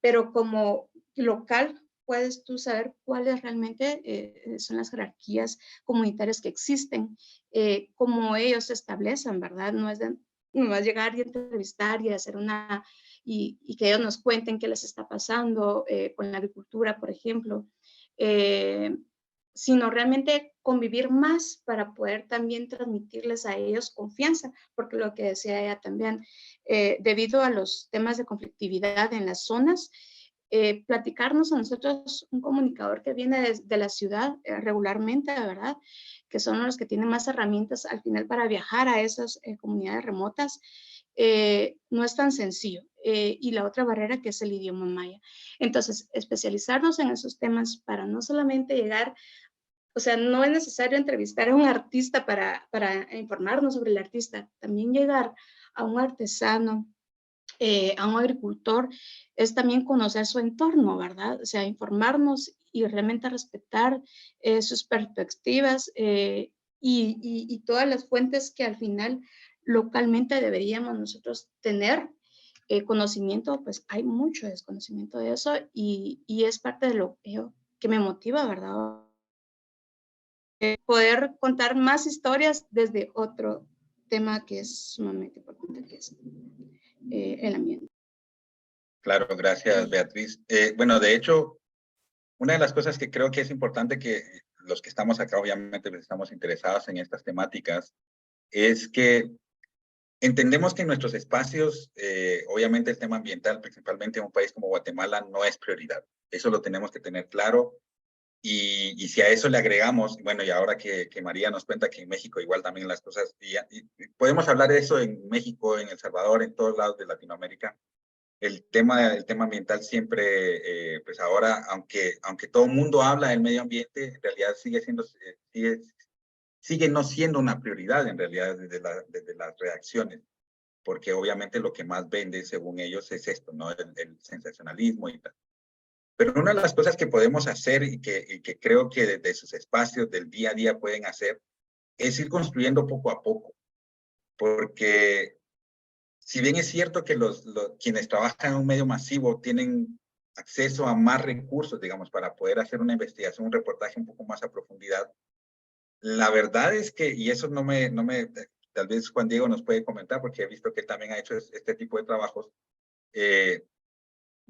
Pero como local puedes tú saber cuáles realmente son las jerarquías comunitarias que existen, cómo ellos se establecen, ¿verdad? No va a llegar y entrevistar y hacer y que ellos nos cuenten qué les está pasando con la agricultura, por ejemplo, sino realmente convivir más para poder también transmitirles a ellos confianza, porque lo que decía ella también, debido a los temas de conflictividad en las zonas, platicarnos a nosotros un comunicador que viene de la ciudad regularmente, ¿verdad? Que son los que tienen más herramientas al final para viajar a esas comunidades remotas, no es tan sencillo. Y la otra barrera que es el idioma maya. Entonces, especializarnos en esos temas para no solamente llegar, o sea, no es necesario entrevistar a un artista para informarnos sobre el artista, también llegar a un artesano, a un agricultor, es también conocer su entorno, ¿verdad? O sea, informarnos y realmente respetar sus perspectivas y todas las fuentes que al final localmente deberíamos nosotros tener conocimiento, pues hay mucho desconocimiento de eso y es parte de lo que me motiva, ¿verdad? Poder contar más historias desde otro tema que es sumamente importante, que es el ambiente. Claro, gracias, Beatriz. Bueno, de hecho, una de las cosas que creo que es importante que los que estamos acá, obviamente, pues, estamos interesados en estas temáticas, es que entendemos que en nuestros espacios, obviamente el tema ambiental, principalmente en un país como Guatemala, no es prioridad. Eso lo tenemos que tener claro. Y si a eso le agregamos, bueno, y ahora que María nos cuenta que en México igual también las cosas, y podemos hablar de eso en México, en El Salvador, en todos lados de Latinoamérica, el tema ambiental siempre, pues ahora, aunque todo el mundo habla del medio ambiente, en realidad sigue no siendo una prioridad en realidad desde las reacciones, porque obviamente lo que más vende, según ellos, es esto, ¿no? El sensacionalismo y tal. Pero una de las cosas que podemos hacer y que creo que desde sus espacios del día a día pueden hacer es ir construyendo poco a poco, porque si bien es cierto que quienes trabajan en un medio masivo tienen acceso a más recursos, digamos, para poder hacer una investigación, un reportaje un poco más a profundidad, la verdad es que, y eso tal vez Juan Diego nos puede comentar, porque he visto que él también ha hecho este tipo de trabajos,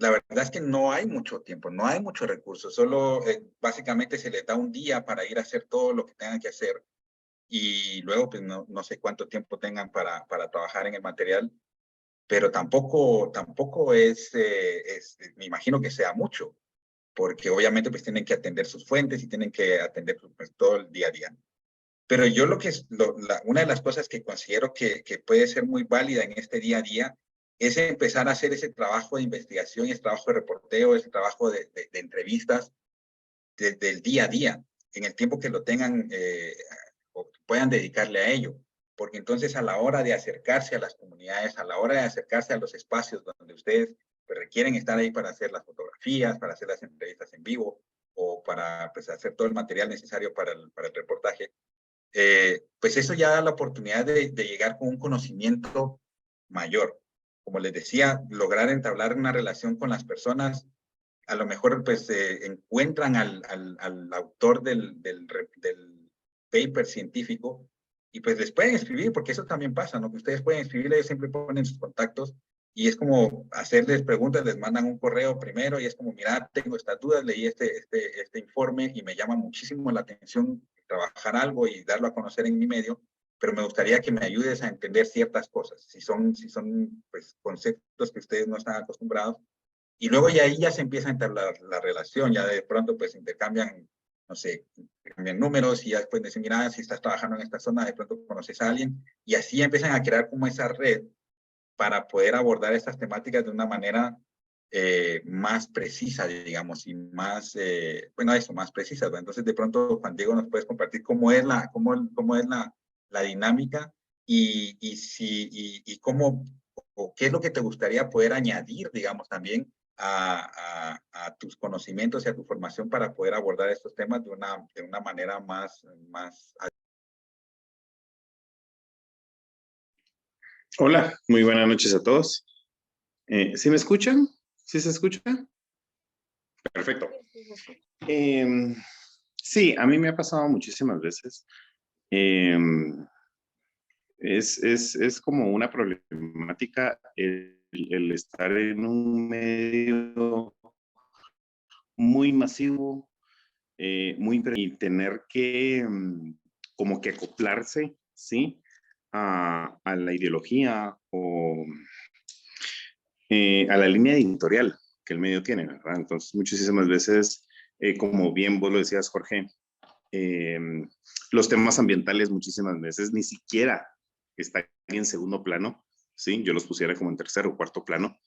la verdad es que no hay mucho tiempo, no hay muchos recursos, solo básicamente se les da un día para ir a hacer todo lo que tengan que hacer y luego pues no sé cuánto tiempo tengan para trabajar en el material, pero tampoco me imagino que sea mucho, porque obviamente pues tienen que atender sus fuentes y tienen que atender pues, todo el día a día. Pero yo una de las cosas que considero que puede ser muy válida en este día a día es empezar a hacer ese trabajo de investigación, ese trabajo de reporteo, ese trabajo de entrevistas del día a día, en el tiempo que lo tengan o puedan dedicarle a ello. porque entonces a la hora de acercarse a las comunidades, a la hora de acercarse a los espacios donde ustedes pues, requieren estar ahí para hacer las fotografías, para hacer las entrevistas en vivo, o para pues, hacer todo el material necesario para el reportaje, pues eso ya da la oportunidad de llegar con un conocimiento mayor. Como les decía, lograr entablar una relación con las personas, a lo mejor pues encuentran al autor del paper científico y pues les pueden escribir, porque eso también pasa, ¿no? Que ustedes pueden escribir, ellos siempre ponen sus contactos y es como hacerles preguntas, les mandan un correo primero y es como, mira, tengo estas dudas, leí este informe y me llama muchísimo la atención trabajar algo y darlo a conocer en mi medio, pero me gustaría que me ayudes a entender ciertas cosas, si son pues, conceptos que ustedes no están acostumbrados. Y luego ya ahí ya se empieza a entablar la relación, ya de pronto pues intercambian, no sé, intercambian números y ya después dicen, mira, si estás trabajando en esta zona, de pronto conoces a alguien y así empiezan a crear como esa red para poder abordar estas temáticas de una manera más precisa, digamos, y más, bueno, eso, más precisa. Entonces, de pronto, Juan Diego, nos puedes compartir cómo es la dinámica y cómo, o qué es lo que te gustaría poder añadir, digamos, también a tus conocimientos y a tu formación para poder abordar estos temas de una manera más. Hola, muy buenas noches a todos. ¿Sí me escuchan? ¿Sí se escucha? Perfecto. Sí, a mí me ha pasado muchísimas veces. Es como una problemática el estar en un medio muy masivo, y tener que como que acoplarse, ¿sí? A la ideología o a la línea editorial que el medio tiene, ¿verdad? Entonces, muchísimas veces, como bien vos lo decías, Jorge, los temas ambientales muchísimas veces ni siquiera están en segundo plano, ¿sí? Yo los pusiera como en tercer o cuarto plano,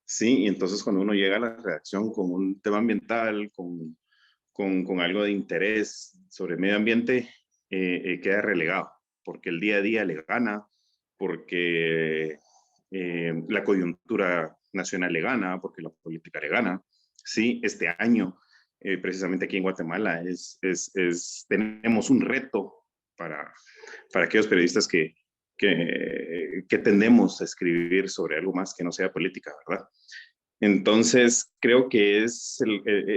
¿sí? Y entonces cuando uno llega a la redacción con un tema ambiental, con algo de interés sobre el medio ambiente, queda relegado, porque el día a día le gana, porque la coyuntura nacional le gana, porque la política le gana. Sí, este año, precisamente aquí en Guatemala, tenemos un reto para aquellos periodistas que tendemos a escribir sobre algo más que no sea política, ¿verdad? Entonces, creo que es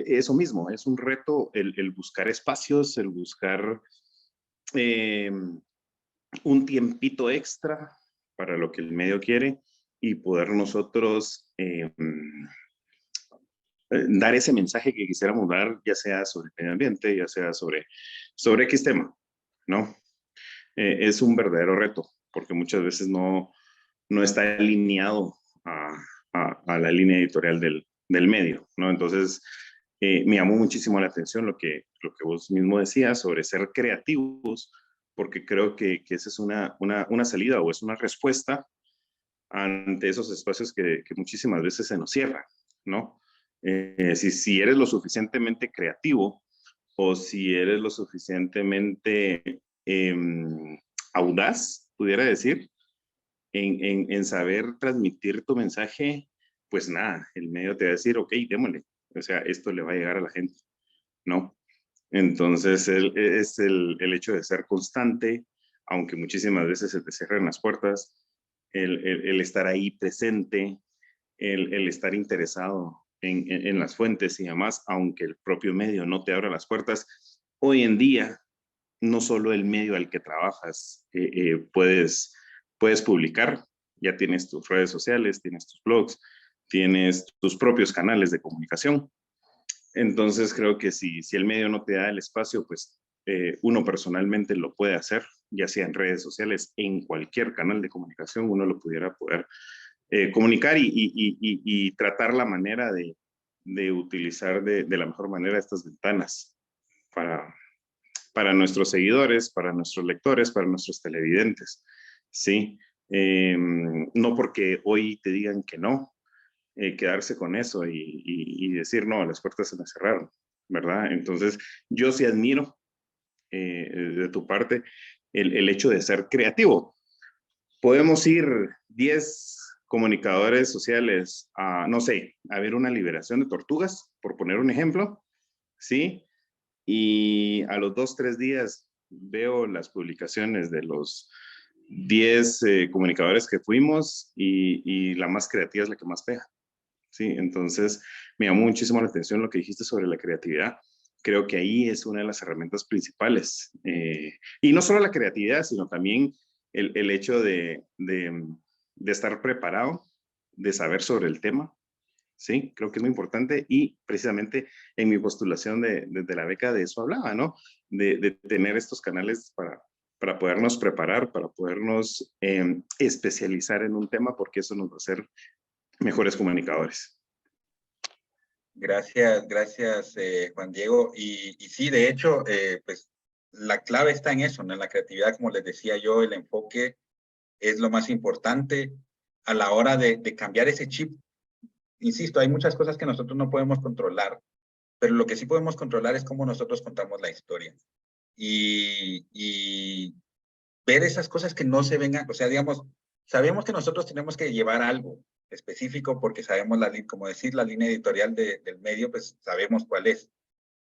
eso mismo, es un reto el buscar espacios, el buscar un tiempito extra para lo que el medio quiere y poder nosotros dar ese mensaje que quisiéramos dar, ya sea sobre el medio ambiente, ya sea sobre X tema, ¿no? Es un verdadero reto, porque muchas veces no está alineado a la línea editorial del medio, ¿no? Entonces, me llamó muchísimo la atención lo que vos mismo decías sobre ser creativos, porque creo que esa es una salida o es una respuesta ante esos espacios que muchísimas veces se nos cierran, ¿no? Si eres lo suficientemente creativo o si eres lo suficientemente audaz, pudiera decir, en saber transmitir tu mensaje, pues nada, el medio te va a decir, ok, démosle, o sea, esto le va a llegar a la gente, ¿no? Entonces, es el hecho de ser constante, aunque muchísimas veces se te cierren las puertas, el estar ahí presente, el estar interesado en las fuentes y demás, aunque el propio medio no te abra las puertas. Hoy en día, no solo el medio al que trabajas puedes publicar, ya tienes tus redes sociales, tienes tus blogs, tienes tus propios canales de comunicación. Entonces creo que si el medio no te da el espacio, pues uno personalmente lo puede hacer, ya sea en redes sociales, en cualquier canal de comunicación, uno lo pudiera poder comunicar y tratar la manera de utilizar de la mejor manera estas ventanas para nuestros seguidores, para nuestros lectores, para nuestros televidentes, ¿sí? No porque hoy te digan que no, quedarse con eso y decir, no, las puertas se me cerraron, ¿verdad? Entonces, yo sí admiro de tu parte el hecho de ser creativo. Podemos ir 10 comunicadores sociales a, no sé, a ver una liberación de tortugas, por poner un ejemplo, ¿sí? Y a los 2, 3 días veo las publicaciones de los 10 comunicadores que fuimos y la más creativa es la que más pega, ¿sí? Entonces, me llamó muchísimo la atención lo que dijiste sobre la creatividad. Creo que ahí es una de las herramientas principales. Y no solo la creatividad, sino también el hecho de estar preparado, de saber sobre el tema. Sí, creo que es muy importante y precisamente en mi postulación de la beca de eso hablaba, ¿no? De tener estos canales para podernos preparar, para podernos especializar en un tema, porque eso nos va a hacer mejores comunicadores. Gracias, Juan Diego. Y sí, de hecho, pues la clave está en eso, ¿no? En la creatividad, como les decía yo, el enfoque es lo más importante a la hora de cambiar ese chip. Insisto, hay muchas cosas que nosotros no podemos controlar, pero lo que sí podemos controlar es cómo nosotros contamos la historia. Y ver esas cosas que no se vengan, o sea, digamos, sabemos que nosotros tenemos que llevar algo específico porque sabemos, como decir, la línea editorial del medio, pues sabemos cuál es.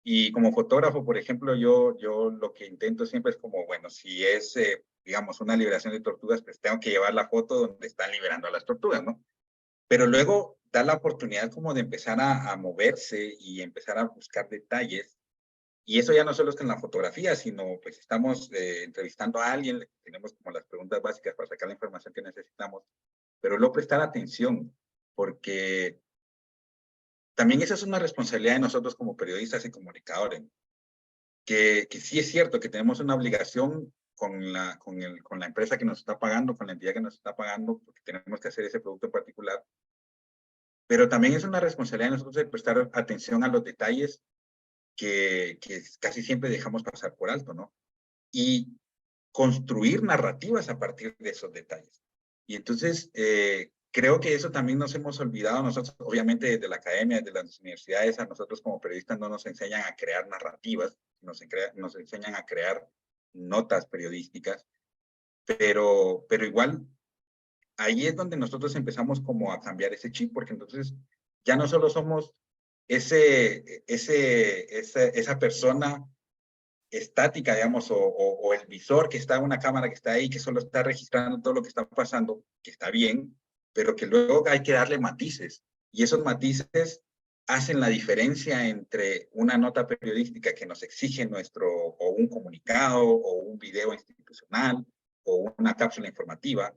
Y como fotógrafo, por ejemplo, yo lo que intento siempre es como, bueno, si es, digamos, una liberación de tortugas, pues tengo que llevar la foto donde están liberando a las tortugas, ¿no? Pero luego da la oportunidad como de empezar a moverse y empezar a buscar detalles. Y eso ya no solo es en la fotografía, sino pues estamos entrevistando a alguien, tenemos como las preguntas básicas para sacar la información que necesitamos, pero luego prestar atención, porque también esa es una responsabilidad de nosotros como periodistas y comunicadores, que sí es cierto que tenemos una obligación con la empresa que nos está pagando, con la entidad que nos está pagando, porque tenemos que hacer ese producto en particular, pero también es una responsabilidad de nosotros de prestar atención a los detalles que casi siempre dejamos pasar por alto, ¿no? Y construir narrativas a partir de esos detalles. Y entonces, creo que eso también nos hemos olvidado nosotros, obviamente desde la academia, desde las universidades, a nosotros como periodistas no nos enseñan a crear narrativas, nos enseñan a crear notas periodísticas, pero esa ahí es donde nosotros empezamos como a cambiar ese chip, porque entonces ya no solo somos esa persona estática, digamos, o el visor que está en una cámara que está ahí, que solo está registrando todo lo que está pasando, que está bien, pero que luego hay que darle matices. Y esos matices hacen la diferencia entre una nota periodística que nos exige o un comunicado, o un video institucional, o una cápsula informativa,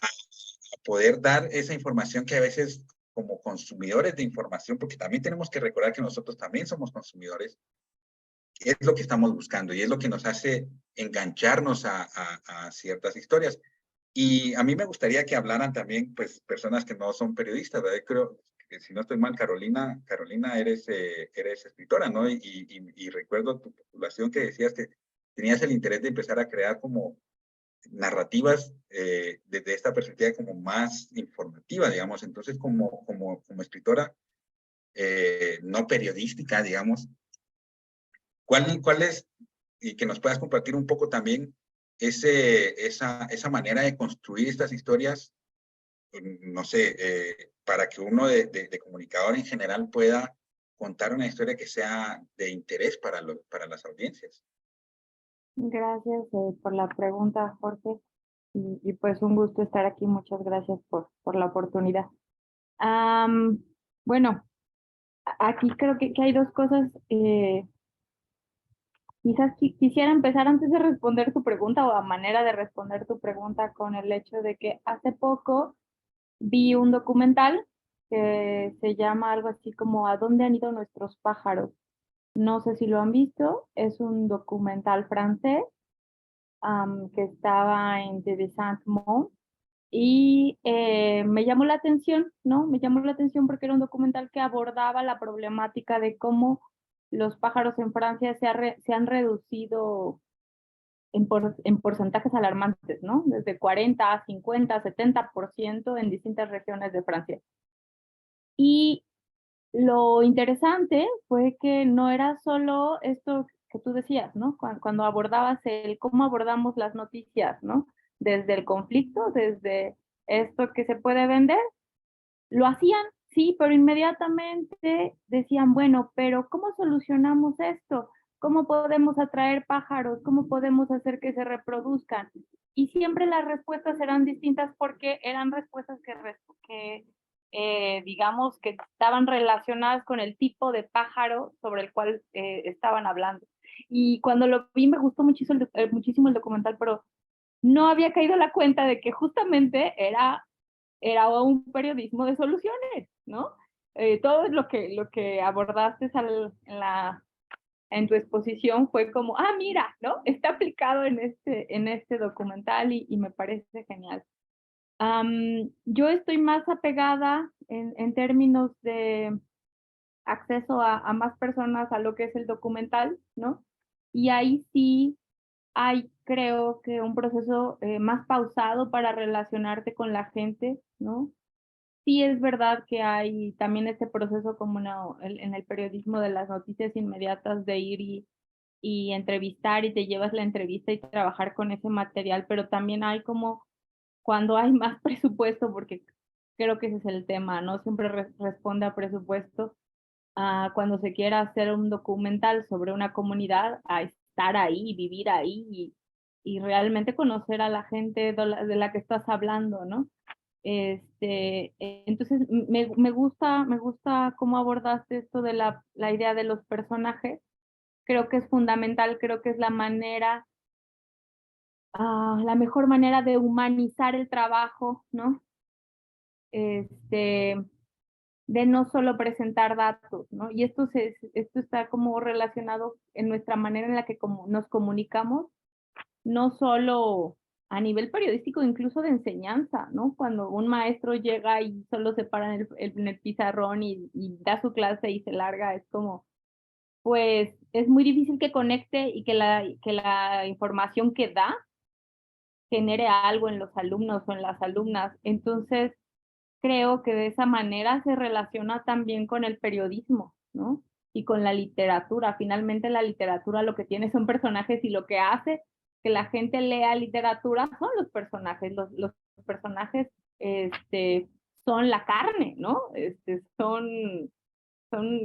a poder dar esa información que a veces como consumidores de información, porque también tenemos que recordar que nosotros también somos consumidores, es lo que estamos buscando y es lo que nos hace engancharnos a ciertas historias. Y a mí me gustaría que hablaran también, pues, personas que no son periodistas, ¿verdad? Creo que si no estoy mal, Carolina, eres escritora, ¿no? Y recuerdo tu postulación que decías que tenías el interés de empezar a crear como narrativas desde esta perspectiva como más informativa, digamos. Entonces, como escritora no periodística, digamos, ¿cuál es, y que nos puedas compartir un poco también, esa manera de construir estas historias, no sé, para que uno de comunicador en general pueda contar una historia que sea de interés para las audiencias? Gracias por la pregunta, Jorge. Y pues un gusto estar aquí. Muchas gracias por la oportunidad. Bueno, aquí creo que hay dos cosas. Quizás quisiera empezar antes de responder tu pregunta o a manera de responder tu pregunta con el hecho de que hace poco vi un documental que se llama algo así como ¿A dónde han ido nuestros pájaros? No sé si lo han visto. Es un documental francés que estaba en TV Saint-Monde y me llamó la atención, ¿no? Me llamó la atención porque era un documental que abordaba la problemática de cómo los pájaros en Francia se han reducido en porcentajes alarmantes, ¿no? Desde 40 a 50, 70% en distintas regiones de Francia. Y lo interesante fue que no era solo esto tú decías, ¿no? Cuando abordabas cómo abordamos las noticias, ¿no? Desde el conflicto, desde esto que se puede vender, lo hacían, sí, pero inmediatamente decían, bueno, pero ¿cómo solucionamos esto? ¿Cómo podemos atraer pájaros? ¿Cómo podemos hacer que se reproduzcan? Y siempre las respuestas eran distintas porque eran respuestas que digamos, que estaban relacionadas con el tipo de pájaro sobre el cual estaban hablando. Y cuando lo vi me gustó muchísimo el documental, pero no había caído en la cuenta de que justamente era un periodismo de soluciones, ¿no? Todo lo que abordaste en tu exposición fue como, mira, ¿no? Está aplicado en este documental y me parece genial. Yo estoy más apegada en términos de acceso a más personas a lo que es el documental, ¿no? Y ahí sí hay, creo que un proceso más pausado para relacionarte con la gente, ¿no? Sí es verdad que hay también este proceso como en el periodismo de las noticias inmediatas de ir y entrevistar y te llevas la entrevista y trabajar con ese material, pero también hay como cuando hay más presupuesto, porque creo que ese es el tema, ¿no? Siempre responde a presupuesto. Cuando se quiera hacer un documental sobre una comunidad, a estar ahí, vivir ahí y realmente conocer a la gente de la que estás hablando, ¿no? Entonces me gusta cómo abordaste esto de la idea de los personajes. Creo que es fundamental, creo que es la mejor manera de humanizar el trabajo, ¿no? De no solo presentar datos, ¿no? Y esto está como relacionado en nuestra manera en la que nos comunicamos, no solo a nivel periodístico, incluso de enseñanza, ¿no? Cuando un maestro llega y solo se para en el pizarrón y da su clase y se larga, es como, pues, es muy difícil que conecte y que la información que da genere algo en los alumnos o en las alumnas. Entonces, creo que de esa manera se relaciona también con el periodismo, ¿no? Y con la literatura. Finalmente la literatura lo que tiene son personajes y lo que hace que la gente lea literatura son los personajes. Los personajes son la carne, ¿no? Son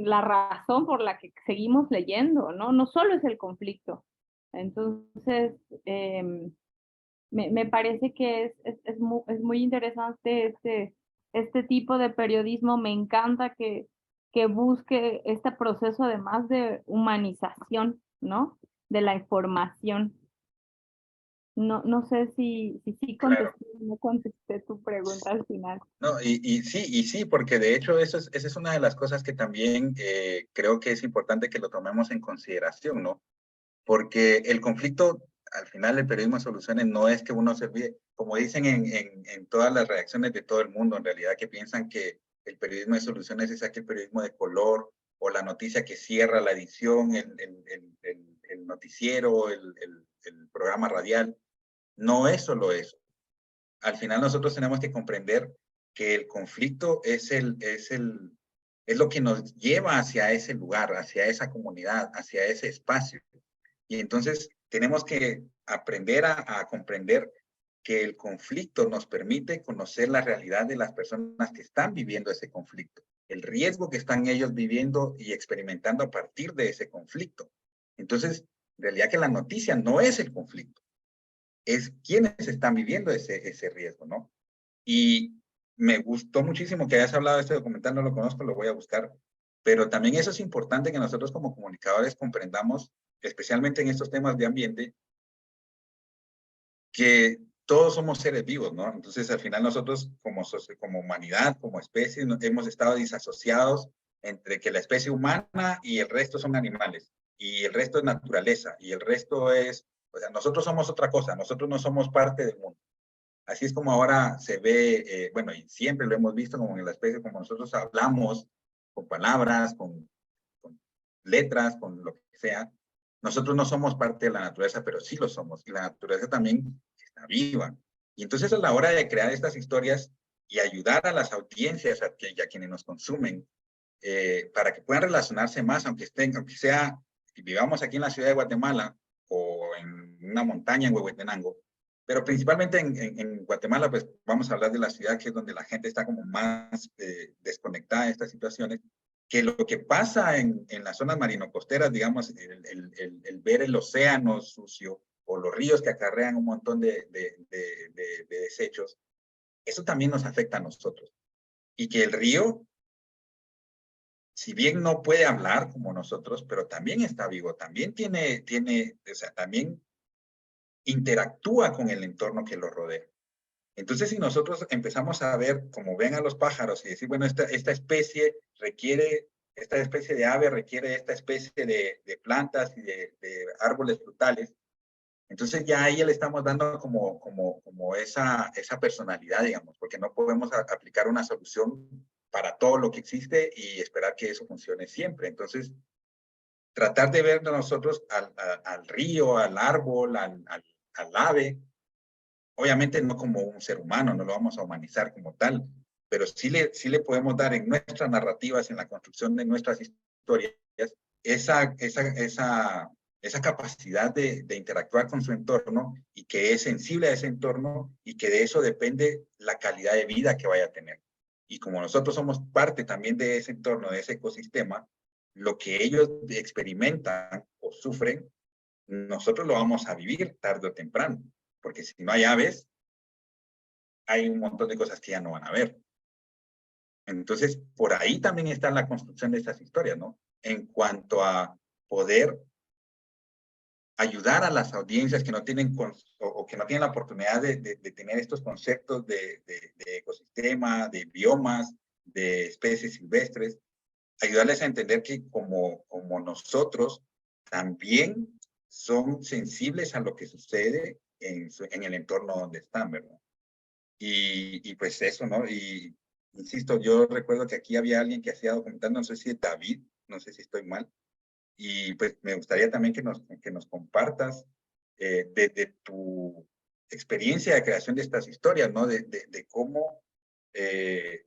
la razón por la que seguimos leyendo, ¿no? No solo es el conflicto. Entonces, me parece que es muy interesante este tipo de periodismo. Me encanta que busque este proceso además de humanización, ¿no? De la información. No sé si Claro. contesté o no contesté tu pregunta al final. No, y sí, porque de hecho esa es una de las cosas que también creo que es importante que lo tomemos en consideración, ¿no? Porque el conflicto, al final el periodismo de soluciones no es que uno se olvide, como dicen en todas las reacciones de todo el mundo, en realidad, que piensan que el periodismo de soluciones es aquel periodismo de color o la noticia que cierra la edición, el noticiero, el programa radial. No es solo eso. Al final nosotros tenemos que comprender que el conflicto es lo que nos lleva hacia ese lugar, hacia esa comunidad, hacia ese espacio. Y entonces tenemos que aprender a comprender que el conflicto nos permite conocer la realidad de las personas que están viviendo ese conflicto, el riesgo que están ellos viviendo y experimentando a partir de ese conflicto. Entonces, en realidad que la noticia no es el conflicto, es quienes están viviendo ese riesgo, ¿no? Y me gustó muchísimo que hayas hablado de este documental, no lo conozco, lo voy a buscar, pero también eso es importante que nosotros como comunicadores comprendamos, especialmente en estos temas de ambiente, que todos somos seres vivos, ¿no? Entonces, al final nosotros como humanidad, como especie, hemos estado disasociados entre que la especie humana y el resto son animales, y el resto es naturaleza, y el resto es, o sea, nosotros somos otra cosa, nosotros no somos parte del mundo. Así es como ahora se ve, bueno, y siempre lo hemos visto como en la especie, como nosotros hablamos con palabras, con letras, con lo que sea. Nosotros no somos parte de la naturaleza, pero sí lo somos. Y la naturaleza también está viva. Y entonces a la hora de crear estas historias y ayudar a las audiencias y a quienes nos consumen, para que puedan relacionarse más, aunque sea vivamos aquí en la ciudad de Guatemala o en una montaña en Huehuetenango, pero principalmente en Guatemala, pues vamos a hablar de la ciudad, que es donde la gente está como más desconectada de estas situaciones, que lo que pasa en las zonas marino-costeras, digamos, el ver el océano sucio o los ríos que acarrean un montón de desechos, eso también nos afecta a nosotros. Y que el río, si bien no puede hablar como nosotros, pero también está vivo, también o sea, también interactúa con el entorno que lo rodea. Entonces, si nosotros empezamos a ver, como ven a los pájaros y decir, bueno, esta especie de ave requiere esta especie de plantas y de árboles frutales, entonces ya ahí le estamos dando como esa personalidad, digamos, porque no podemos aplicar una solución para todo lo que existe y esperar que eso funcione siempre. Entonces, tratar de ver nosotros al río, al árbol, al ave, obviamente no como un ser humano, no lo vamos a humanizar como tal, pero sí le podemos dar en nuestras narrativas, en la construcción de nuestras historias, esa capacidad de interactuar con su entorno y que es sensible a ese entorno y que de eso depende la calidad de vida que vaya a tener. Y como nosotros somos parte también de ese entorno, de ese ecosistema, lo que ellos experimentan o sufren, nosotros lo vamos a vivir tarde o temprano, porque si no hay aves, hay un montón de cosas que ya no van a ver. Entonces, por ahí también está la construcción de estas historias, ¿no? En cuanto a poder ayudar a las audiencias que no tienen o que no tienen la oportunidad de tener estos conceptos de ecosistema, de biomas, de especies silvestres, ayudarles a entender que como nosotros también son sensibles a lo que sucede en el entorno donde están, ¿verdad? Y pues eso, ¿no? Y insisto, yo recuerdo que aquí había alguien que hacía documental, no sé si es David, no sé si estoy mal, y pues me gustaría también que nos compartas de tu experiencia de creación de estas historias, ¿no? De cómo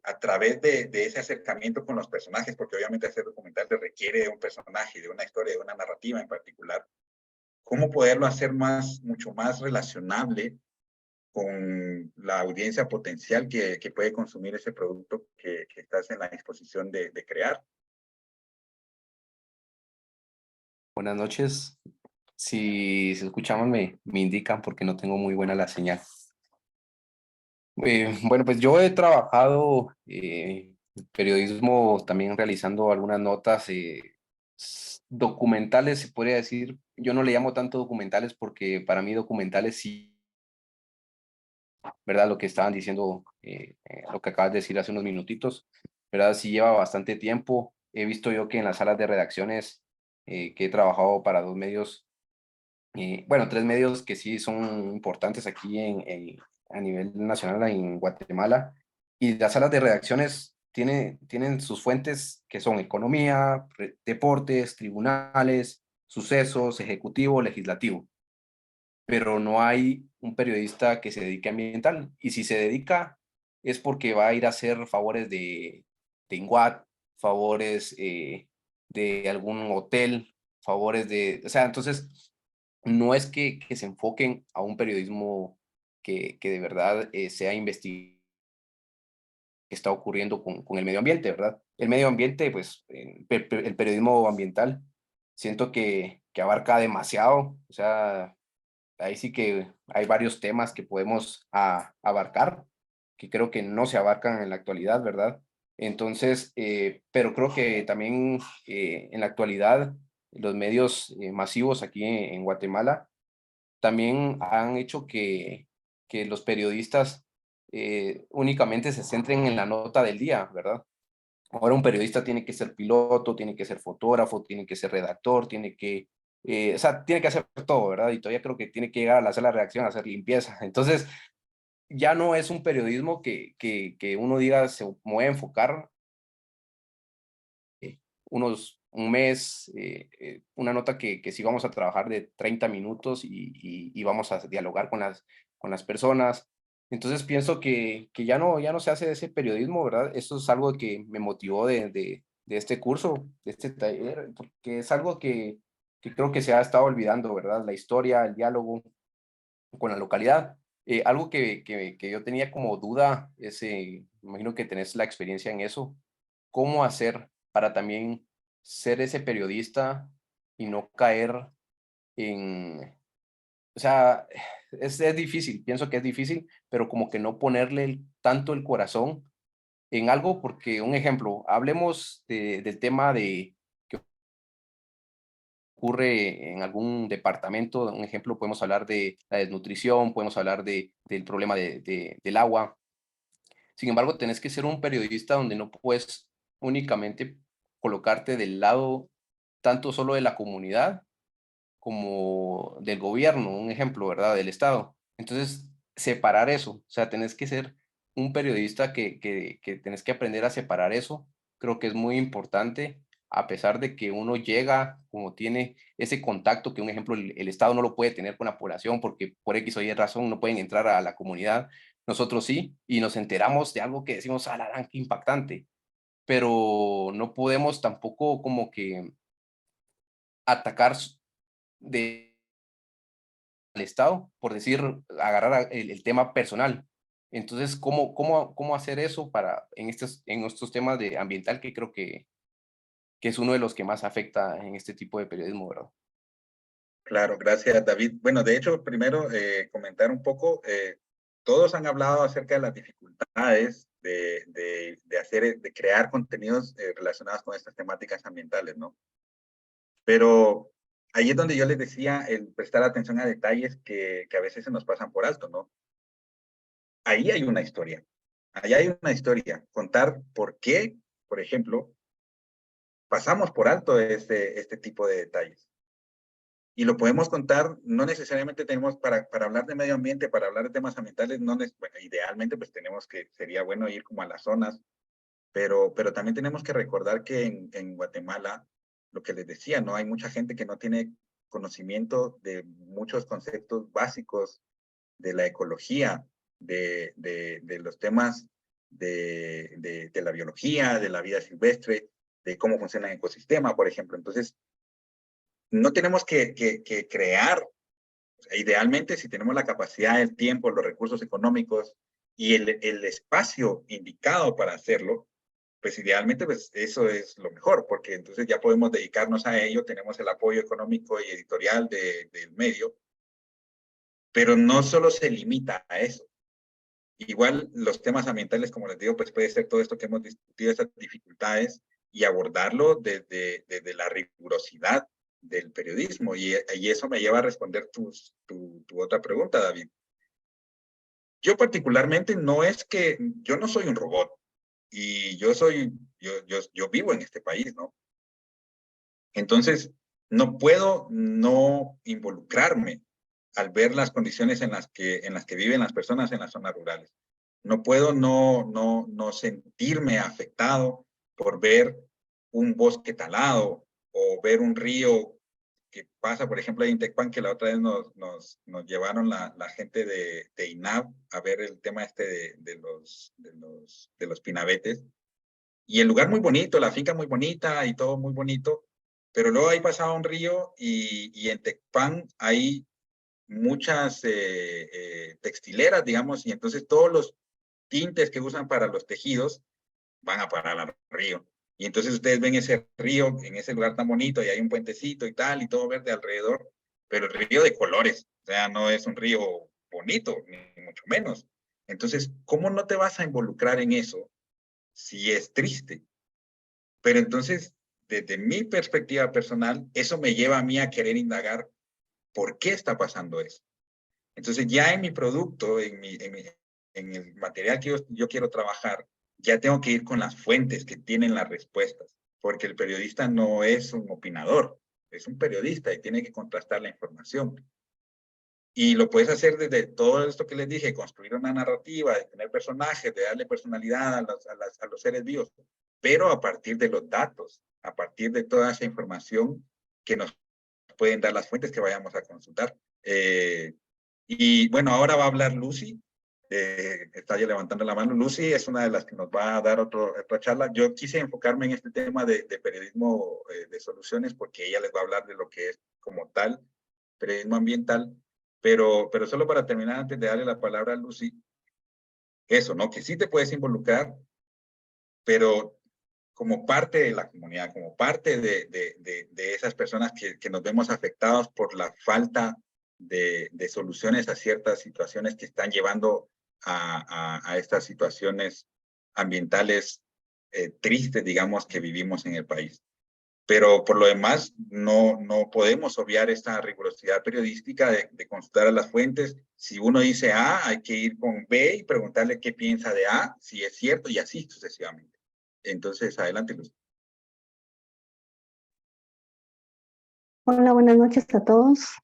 a través de ese acercamiento con los personajes, porque obviamente hacer documental te requiere de un personaje, de una historia, de una narrativa en particular, cómo poderlo hacer mucho más relacionable con la audiencia potencial que puede consumir ese producto que estás en la disposición de crear. Buenas noches. Si se escuchaban, me indican porque no tengo muy buena la señal. Bueno, pues yo he trabajado periodismo también realizando algunas notas documentales, se podría decir. Yo no le llamo tanto documentales porque para mí documentales sí, ¿verdad? Lo que estaban diciendo, lo que acabas de decir hace unos minutitos, ¿verdad? Sí lleva bastante tiempo. He visto yo que en las salas de redacciones que he trabajado para 2 medios, bueno, 3 medios que sí son importantes aquí a nivel nacional en Guatemala, y las salas de redacciones tienen sus fuentes que son economía, deportes, tribunales, sucesos, ejecutivo, legislativo, pero no hay un periodista que se dedique a ambiental, y si se dedica es porque va a ir a hacer favores de INGUAT, favores de algún hotel, favores o sea, entonces no es que se enfoquen a un periodismo que de verdad sea investigado que está ocurriendo con el medio ambiente, ¿verdad? El medio ambiente, pues, el periodismo ambiental, siento que abarca demasiado, o sea, ahí sí que hay varios temas que podemos abarcar, que creo que no se abarcan en la actualidad, ¿verdad? Entonces, pero creo que también en la actualidad los medios masivos aquí en Guatemala también han hecho que los periodistas únicamente se centren en la nota del día, ¿verdad? Ahora un periodista tiene que ser piloto, tiene que ser fotógrafo, tiene que ser redactor, o sea, tiene que hacer todo, ¿verdad? Y todavía creo que tiene que llegar a la sala de redacción a hacer limpieza. Entonces, ya no es un periodismo que uno diga se voy a enfocar un mes, una nota que sí vamos a trabajar de 30 minutos y vamos a dialogar con las personas. Entonces pienso que ya no se hace ese periodismo, ¿verdad? Eso es algo que me motivó de este curso, de este taller, porque es algo que que creo que se ha estado olvidando, ¿verdad? La historia, el diálogo con la localidad. Algo que yo tenía como duda es, me imagino que tenés la experiencia en eso, ¿cómo hacer para también ser ese periodista y no caer en, o sea, es difícil, pienso que es difícil, pero como que no ponerle tanto el corazón en algo, porque un ejemplo, hablemos del tema de que ocurre en algún departamento, un ejemplo, podemos hablar de la desnutrición, podemos hablar del problema del agua. Sin embargo, tenés que ser un periodista donde no puedes únicamente colocarte del lado tanto solo de la comunidad como del gobierno, un ejemplo, ¿verdad? Del Estado. Entonces, separar eso, o sea, tenés que ser un periodista que tenés que aprender a separar eso. Creo que es muy importante, a pesar de que uno llega, como tiene ese contacto, que un ejemplo, el Estado no lo puede tener con la población porque por X o Y razón no pueden entrar a la comunidad. Nosotros sí, y nos enteramos de algo que decimos, ah, la gran, qué impactante, pero no podemos tampoco como que atacar de al Estado, por decir, agarrar el tema personal. Entonces, ¿cómo hacer eso para en estos temas de ambiental que creo que es uno de los que más afecta en este tipo de periodismo, ¿verdad? Claro, gracias, David. Bueno, de hecho, primero comentar un poco, todos han hablado acerca de las dificultades de crear contenidos relacionados con estas temáticas ambientales, ¿no? Pero ahí es donde yo les decía el prestar atención a detalles que a veces se nos pasan por alto, ¿no? Ahí hay una historia. Ahí hay una historia. Contar por qué, por ejemplo, pasamos por alto este tipo de detalles. Y lo podemos contar, no necesariamente tenemos para hablar de medio ambiente, para hablar de temas ambientales, no bueno, idealmente pues sería bueno ir como a las zonas, pero también tenemos que recordar que en Guatemala, lo que les decía, ¿no? Hay mucha gente que no tiene conocimiento de muchos conceptos básicos de la ecología, de los temas de la biología, de la vida silvestre, de cómo funciona el ecosistema, por ejemplo. Entonces, no tenemos que crear, o sea, idealmente, si tenemos la capacidad, el tiempo, los recursos económicos y el espacio indicado para hacerlo, pues idealmente pues eso es lo mejor, porque entonces ya podemos dedicarnos a ello, tenemos el apoyo económico y editorial del medio, pero no solo se limita a eso. Igual los temas ambientales, como les digo, pues puede ser todo esto que hemos discutido, estas dificultades, y abordarlo desde la rigurosidad del periodismo. Y eso me lleva a responder tu otra pregunta, David. Yo particularmente no es que, yo no soy un robot, y yo vivo en este país, ¿no? Entonces, no puedo no involucrarme al ver las condiciones en las que viven las personas en las zonas rurales. No puedo no sentirme afectado por ver un bosque talado o ver un río que pasa, por ejemplo, ahí en Tecpan, que la otra vez nos llevaron la gente de INAV a ver el tema de los pinabetes. Y el lugar muy bonito, la finca muy bonita y todo muy bonito, pero luego ahí pasaba un río y en Tecpan hay muchas textileras, digamos, y entonces todos los tintes que usan para los tejidos van a parar al río. Y entonces ustedes ven ese río en ese lugar tan bonito y hay un puentecito y tal, y todo verde alrededor, pero el río de colores, o sea, no es un río bonito, ni mucho menos. Entonces, ¿cómo no te vas a involucrar en eso si es triste? Pero entonces, desde mi perspectiva personal, eso me lleva a mí a querer indagar por qué está pasando eso. Entonces, ya en mi producto, en el material que yo quiero trabajar, ya tengo que ir con las fuentes que tienen las respuestas, porque el periodista no es un opinador, es un periodista y tiene que contrastar la información. Y lo puedes hacer desde todo esto que les dije, construir una narrativa, de tener personajes, de darle personalidad a los seres vivos, pero a partir de los datos, a partir de toda esa información que nos pueden dar las fuentes que vayamos a consultar. Y bueno, ahora va a hablar Lucy. está ya levantando la mano. Lucy es una de las que nos va a dar otra charla. Yo quise enfocarme en este tema de periodismo de soluciones porque ella les va a hablar de lo que es como tal periodismo ambiental, pero solo para terminar, antes de darle la palabra a Lucy, eso, ¿no? Que sí te puedes involucrar, pero como parte de la comunidad, como parte de esas personas que nos vemos afectados por la falta de soluciones a ciertas situaciones que están llevando a estas situaciones ambientales tristes, digamos, que vivimos en el país. Pero por lo demás, no podemos obviar esta rigurosidad periodística de consultar a las fuentes. Si uno dice A, hay que ir con B y preguntarle qué piensa de A, si es cierto, y así sucesivamente. Entonces, adelante, Luz. Hola, buenas noches a todos.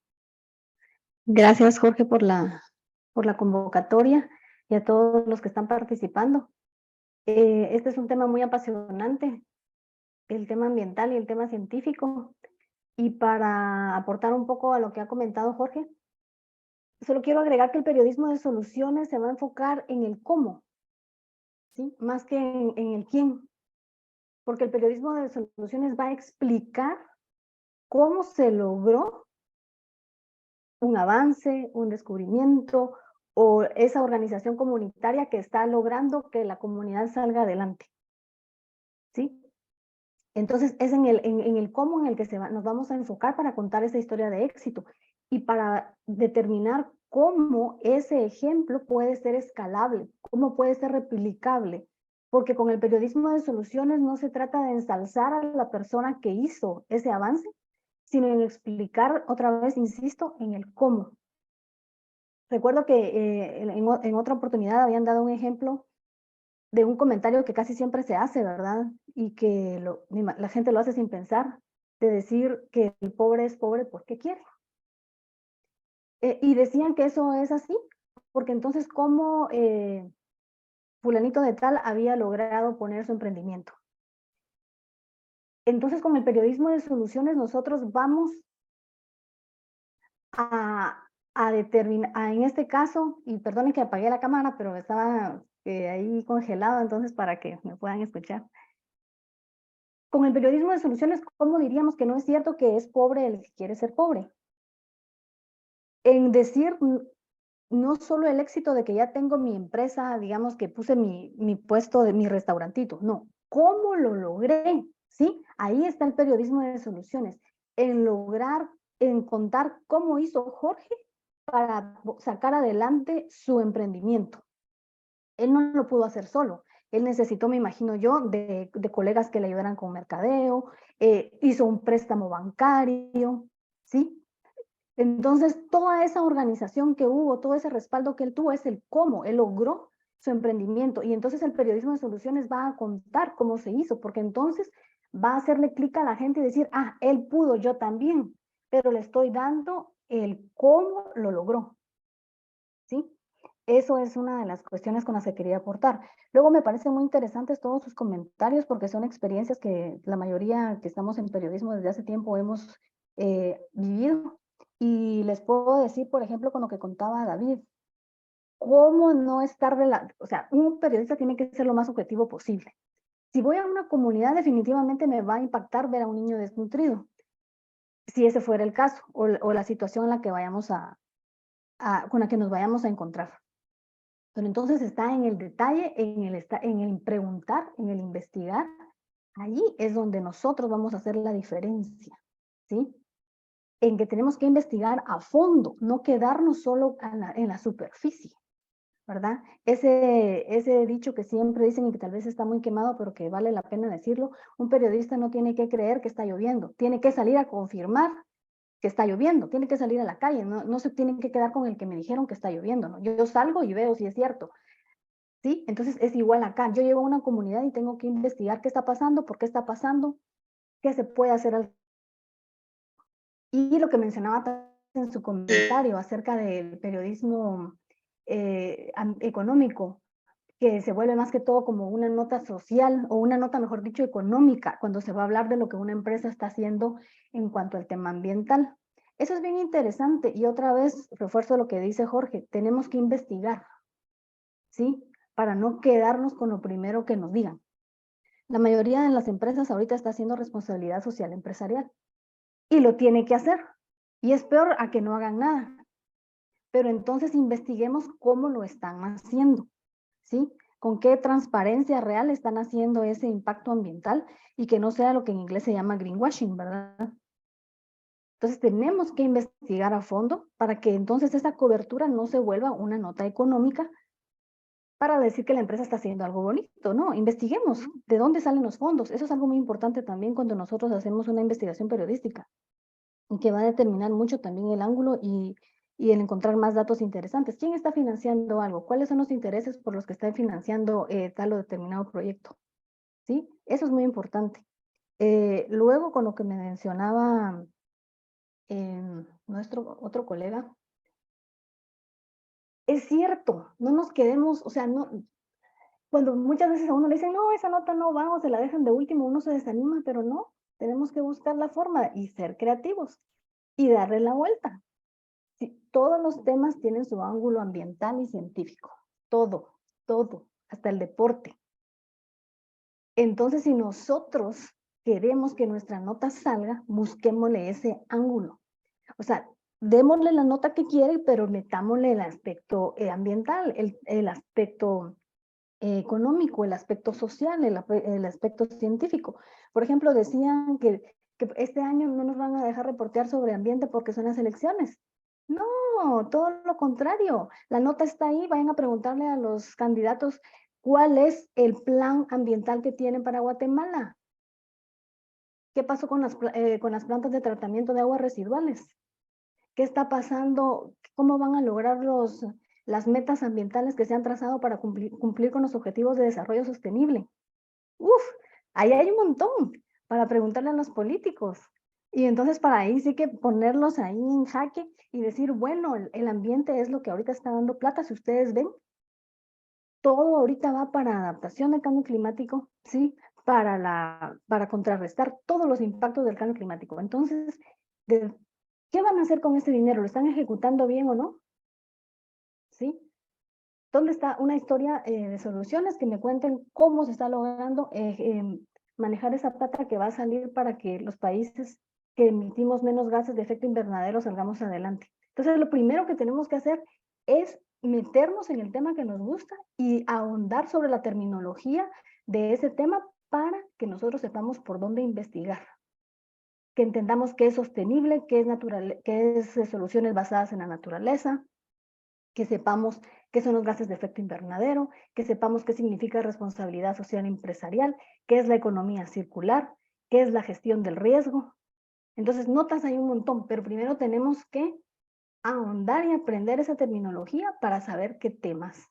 Gracias, Jorge, por la convocatoria y a todos los que están participando. Este es un tema muy apasionante, el tema ambiental y el tema científico. Y para aportar un poco a lo que ha comentado Jorge, solo quiero agregar que el periodismo de soluciones se va a enfocar en el cómo, ¿sí? Más que en el quién. Porque el periodismo de soluciones va a explicar cómo se logró un avance, un descubrimiento o esa organización comunitaria que está logrando que la comunidad salga adelante. ¿Sí? Entonces es en el cómo en el que nos vamos a enfocar para contar esa historia de éxito y para determinar cómo ese ejemplo puede ser escalable, cómo puede ser replicable. Porque con el periodismo de soluciones no se trata de ensalzar a la persona que hizo ese avance, sino en explicar otra vez, insisto, en el cómo. Recuerdo que en otra oportunidad habían dado un ejemplo de un comentario que casi siempre se hace, ¿verdad? Y que la gente lo hace sin pensar, de decir que el pobre es pobre porque quiere. Y decían que eso es así, porque entonces cómo fulanito de tal había logrado poner su emprendimiento. Entonces con el periodismo de soluciones nosotros vamos a determinar, en este caso, y perdonen que apagué la cámara, pero estaba ahí congelado, entonces para que me puedan escuchar. Con el periodismo de soluciones, ¿cómo diríamos que no es cierto que es pobre el que quiere ser pobre? En decir no solo el éxito de que ya tengo mi empresa, digamos que puse mi puesto de mi restaurantito, no, ¿cómo lo logré? ¿Sí? Ahí está el periodismo de soluciones, en lograr, en contar cómo hizo Jorge para sacar adelante su emprendimiento. Él no lo pudo hacer solo. Él necesitó, me imagino yo, de colegas que le ayudaran con mercadeo, hizo un préstamo bancario, ¿sí? Entonces, toda esa organización que hubo, todo ese respaldo que él tuvo, es el cómo él logró su emprendimiento. Y entonces el periodismo de soluciones va a contar cómo se hizo, porque entonces va a hacerle clic a la gente y decir, ah, él pudo, yo también, pero le estoy dando el cómo lo logró, ¿sí? Eso es una de las cuestiones con las que quería aportar. Luego me parecen muy interesantes todos sus comentarios porque son experiencias que la mayoría que estamos en periodismo desde hace tiempo hemos vivido. Y les puedo decir, por ejemplo, con lo que contaba David, cómo no estar, o sea, un periodista tiene que ser lo más objetivo posible. Si voy a una comunidad, definitivamente me va a impactar ver a un niño desnutrido, si ese fuera el caso, o la situación en la que vayamos con la que nos vayamos a encontrar. Pero entonces está en el detalle, en el preguntar, en el investigar. Allí es donde nosotros vamos a hacer la diferencia, ¿sí? En que tenemos que investigar a fondo, no quedarnos solo en la superficie, ¿verdad? Ese dicho que siempre dicen y que tal vez está muy quemado, pero que vale la pena decirlo, un periodista no tiene que creer que está lloviendo, tiene que salir a confirmar que está lloviendo, tiene que salir a la calle, no se tienen que quedar con el que me dijeron que está lloviendo, ¿no? Yo salgo y veo si es cierto, ¿sí? Entonces es igual acá, yo llego a una comunidad y tengo que investigar qué está pasando, por qué está pasando, qué se puede hacer. Y lo que mencionaba en su comentario acerca del periodismo económico, que se vuelve más que todo como una nota social o una nota, mejor dicho, económica, cuando se va a hablar de lo que una empresa está haciendo en cuanto al tema ambiental. Eso es bien interesante y otra vez refuerzo lo que dice Jorge, tenemos que investigar. ¿sí? Para no quedarnos con lo primero que nos digan. La mayoría de las empresas ahorita está haciendo responsabilidad social empresarial y lo tiene que hacer. Y es peor a que no hagan nada. Pero entonces investiguemos cómo lo están haciendo, ¿sí? Con qué transparencia real están haciendo ese impacto ambiental y que no sea lo que en inglés se llama greenwashing, ¿verdad? Entonces tenemos que investigar a fondo para que entonces esa cobertura no se vuelva una nota económica para decir que la empresa está haciendo algo bonito, ¿no? Investiguemos de dónde salen los fondos. Eso es algo muy importante también cuando nosotros hacemos una investigación periodística y que va a determinar mucho también el ángulo y el encontrar más datos interesantes. ¿Quién está financiando algo? ¿Cuáles son los intereses por los que está financiando tal o determinado proyecto? ¿Sí? Eso es muy importante. Luego, con lo que me mencionaba nuestro otro colega, es cierto, no nos quedemos, o sea, no, cuando muchas veces a uno le dicen, no, esa nota no va, o se la dejan de último, uno se desanima, pero no, tenemos que buscar la forma y ser creativos y darle la vuelta. Sí, todos los temas tienen su ángulo ambiental y científico, todo, hasta el deporte. Entonces, si nosotros queremos que nuestra nota salga, busquémosle ese ángulo. O sea, démosle la nota que quiere, pero metámosle el aspecto ambiental, el aspecto económico, el aspecto social, el aspecto científico. Por ejemplo, decían que este año no nos van a dejar reportear sobre ambiente porque son las elecciones. No, todo lo contrario. La nota está ahí, vayan a preguntarle a los candidatos cuál es el plan ambiental que tienen para Guatemala. ¿Qué pasó con las plantas de tratamiento de aguas residuales? ¿Qué está pasando? ¿Cómo van a lograr las metas ambientales que se han trazado para cumplir con los objetivos de desarrollo sostenible? Uf, ahí hay un montón para preguntarle a los políticos. Y entonces para ahí sí que ponerlos ahí en jaque y decir, bueno, el ambiente es lo que ahorita está dando plata. Si ustedes ven, todo ahorita va para adaptación al cambio climático, ¿sí? Para contrarrestar todos los impactos del cambio climático. Entonces, ¿qué van a hacer con ese dinero? ¿Lo están ejecutando bien o no? ¿Sí? ¿Dónde está una historia de soluciones que me cuenten cómo se está logrando manejar esa plata que va a salir para que los países que emitimos menos gases de efecto invernadero salgamos adelante? Entonces, lo primero que tenemos que hacer es meternos en el tema que nos gusta y ahondar sobre la terminología de ese tema para que nosotros sepamos por dónde investigar. Que entendamos qué es sostenible, qué es soluciones basadas en la naturaleza, que sepamos qué son los gases de efecto invernadero, que sepamos qué significa responsabilidad social empresarial, qué es la economía circular, qué es la gestión del riesgo. Entonces, notas hay un montón, pero primero tenemos que ahondar y aprender esa terminología para saber qué temas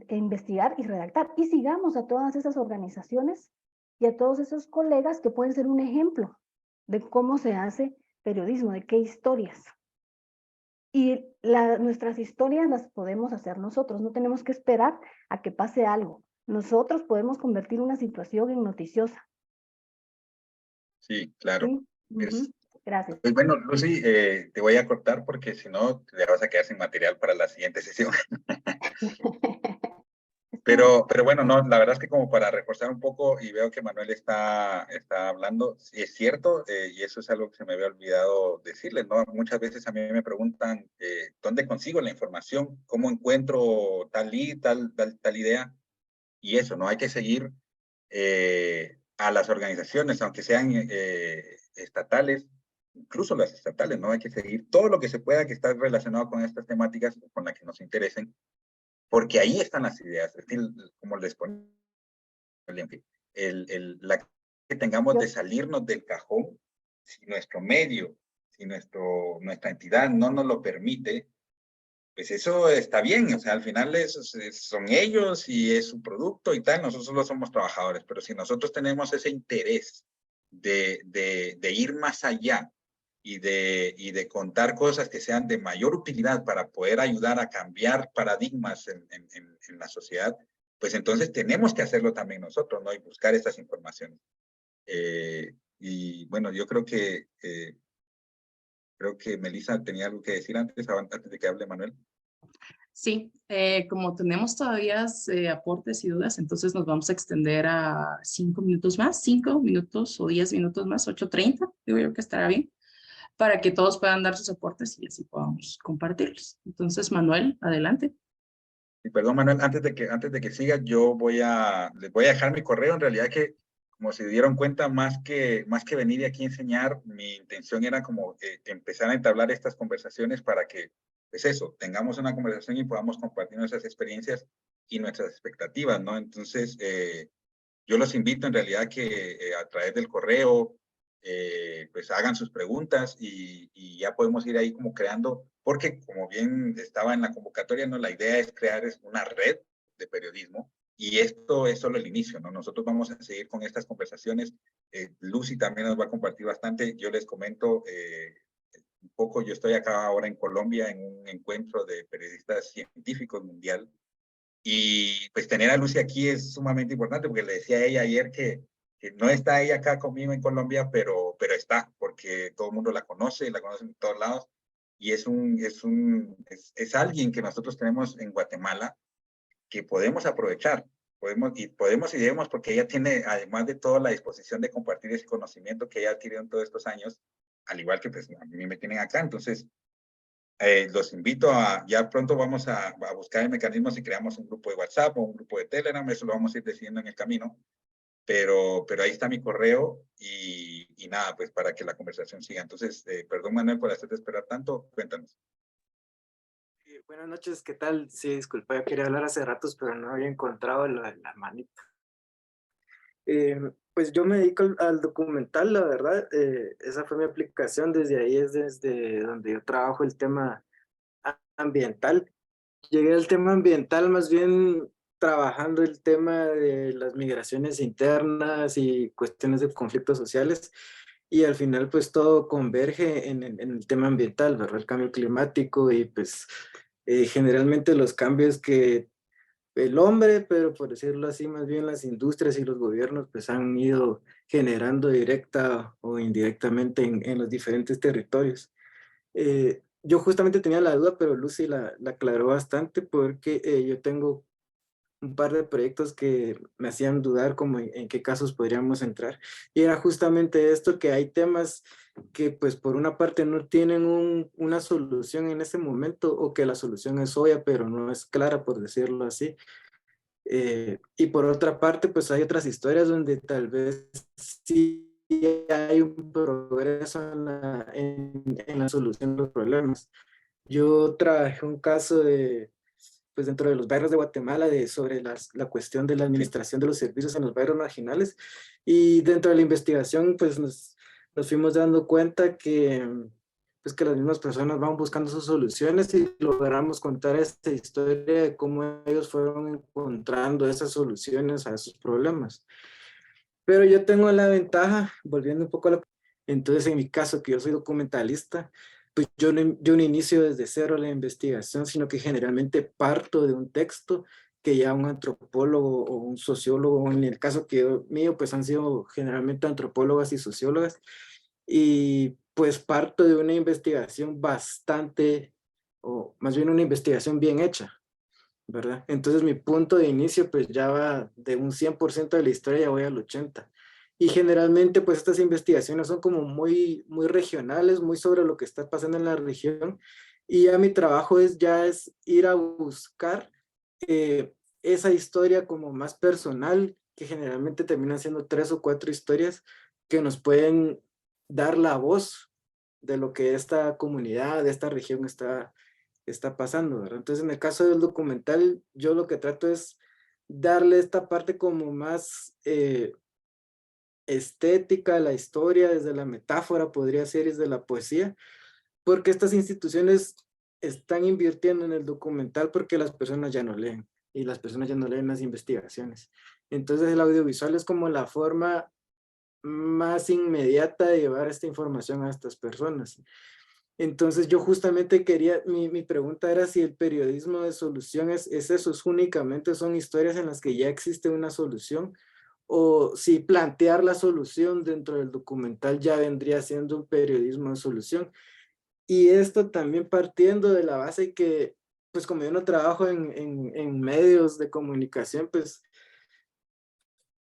investigar y redactar. Y sigamos a todas esas organizaciones y a todos esos colegas que pueden ser un ejemplo de cómo se hace periodismo, de qué historias. Y nuestras historias las podemos hacer nosotros, no tenemos que esperar a que pase algo. Nosotros podemos convertir una situación en noticiosa. Sí, claro. ¿Sí? Gracias. Pues bueno, Lucy, te voy a cortar porque si no, te vas a quedar sin material para la siguiente sesión. Pero bueno, no, la verdad es que como para reforzar un poco, y veo que Manuel está hablando, sí es cierto, y eso es algo que se me había olvidado decirles, ¿no? Muchas veces a mí me preguntan, ¿dónde consigo la información? ¿Cómo encuentro tal lead, tal idea? Y eso, ¿no? Hay que seguir a las organizaciones, aunque sean estatales, incluso las estatales, ¿no? Hay que seguir todo lo que se pueda que está relacionado con estas temáticas, con las que nos interesen, porque ahí están las ideas, es decir, como les ponía, la que tengamos de salirnos del cajón, si nuestro medio, si nuestra entidad no nos lo permite, pues eso está bien, o sea, al final son ellos y es su producto y tal, nosotros solo somos trabajadores, pero si nosotros tenemos ese interés de ir más allá y de contar cosas que sean de mayor utilidad para poder ayudar a cambiar paradigmas en la sociedad, pues entonces tenemos que hacerlo también nosotros, ¿no? Y buscar estas informaciones. Y bueno, yo creo que Melissa tenía algo que decir antes de que hable Manuel. Sí, como tenemos todavía aportes y dudas, entonces nos vamos a extender a 5 minutos más, 5 minutos o 10 minutos más, 8:30, digo yo que estará bien, para que todos puedan dar sus aportes y así podamos compartirlos. Entonces, Manuel, adelante. Y perdón, Manuel, antes de que siga, les voy a dejar mi correo. En realidad que, como se dieron cuenta, más que venir aquí a enseñar, mi intención era como empezar a entablar estas conversaciones para que, pues eso, tengamos una conversación y podamos compartir nuestras experiencias y nuestras expectativas, ¿no? Entonces, yo los invito en realidad que a través del correo, pues hagan sus preguntas y ya podemos ir ahí como creando, porque como bien estaba en la convocatoria, ¿no? La idea es crear una red de periodismo y esto es solo el inicio, ¿no? Nosotros vamos a seguir con estas conversaciones. Lucy también nos va a compartir bastante. Yo les comento un poco, yo estoy acá ahora en Colombia en un encuentro de periodistas científicos mundial y pues tener a Lucy aquí es sumamente importante porque le decía a ella ayer que no está ella acá conmigo en Colombia, pero está, porque todo el mundo la conoce en todos lados, y es alguien que nosotros tenemos en Guatemala que podemos aprovechar, podemos y debemos, porque ella tiene, además de toda la disposición de compartir ese conocimiento que ella ha adquirido en todos estos años, al igual que pues a mí me tienen acá, entonces los invito ya pronto vamos a buscar el mecanismo si creamos un grupo de WhatsApp o un grupo de Telegram, eso lo vamos a ir decidiendo en el camino, pero ahí está mi correo y nada, pues para que la conversación siga. Entonces, perdón Manuel por hacerte esperar tanto, cuéntanos. Buenas noches, ¿qué tal? Sí, disculpa, yo quería hablar hace ratos, pero no había encontrado la manita. Pues yo me dedico al documental, la verdad, esa fue mi aplicación, desde ahí es desde donde yo trabajo el tema ambiental. Llegué al tema ambiental más bien trabajando el tema de las migraciones internas y cuestiones de conflictos sociales, y al final pues todo converge en el tema ambiental, ¿verdad? El cambio climático y pues generalmente los cambios que el hombre, pero por decirlo así, más bien las industrias y los gobiernos pues han ido generando directa o indirectamente en los diferentes territorios. Yo justamente tenía la duda, pero Lucy la aclaró bastante porque yo tengo un par de proyectos que me hacían dudar como en qué casos podríamos entrar. Y era justamente esto, que hay temas que pues por una parte no tienen una solución en ese momento, o que la solución es obvia pero no es clara, por decirlo así. Y por otra parte pues hay otras historias donde tal vez sí hay un progreso en la solución de los problemas. Yo trabajé un caso pues dentro de los barrios de Guatemala sobre la cuestión de la administración de los servicios en los barrios marginales, y dentro de la investigación pues nos fuimos dando cuenta que pues que las mismas personas van buscando sus soluciones, y logramos contar esta historia de cómo ellos fueron encontrando esas soluciones a esos problemas. Pero yo tengo la ventaja, volviendo un poco a entonces en mi caso, que yo soy documentalista, pues yo no inicio desde cero la investigación, sino que generalmente parto de un texto que ya un antropólogo o un sociólogo, en el caso mío, pues han sido generalmente antropólogas y sociólogas, y pues parto de una investigación bastante, o más bien una investigación bien hecha, ¿verdad? Entonces mi punto de inicio pues ya va de un 100% de la historia, ya voy al 80%. Y generalmente pues estas investigaciones son como muy regionales, muy sobre lo que está pasando en la región, y ya mi trabajo es ir a buscar esa historia como más personal, que generalmente terminan siendo 3 o 4 historias que nos pueden dar la voz de lo que esta comunidad, de esta región está pasando, ¿verdad? Entonces en el caso del documental yo lo que trato es darle esta parte como más estética a la historia, desde la metáfora, podría ser, desde la poesía, porque estas instituciones están invirtiendo en el documental porque las personas ya no leen, y las personas ya no leen las investigaciones. Entonces el audiovisual es como la forma más inmediata de llevar esta información a estas personas. Entonces yo justamente mi pregunta era si el periodismo de solución es eso, únicamente son historias en las que ya existe una solución, o si plantear la solución dentro del documental ya vendría siendo un periodismo de solución. Y esto también partiendo de la base que pues como yo no trabajo en medios de comunicación, pues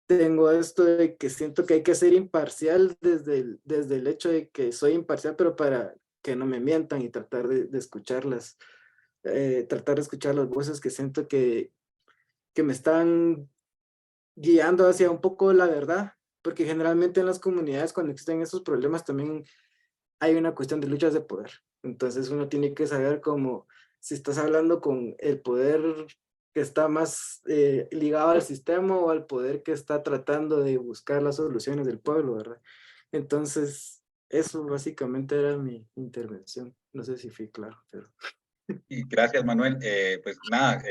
tengo esto de que siento que hay que ser imparcial desde el hecho de que soy imparcial, pero para que no me mientan y tratar de escucharlas, tratar de escuchar las voces que siento que me están guiando hacia un poco la verdad, porque generalmente en las comunidades cuando existen esos problemas también hay una cuestión de luchas de poder. Entonces uno tiene que saber cómo, si estás hablando con el poder que está más ligado al sistema o al poder que está tratando de buscar las soluciones del pueblo, ¿verdad? Entonces, eso básicamente era mi intervención. No sé si fui claro, pero... Y gracias, Manuel. Pues nada,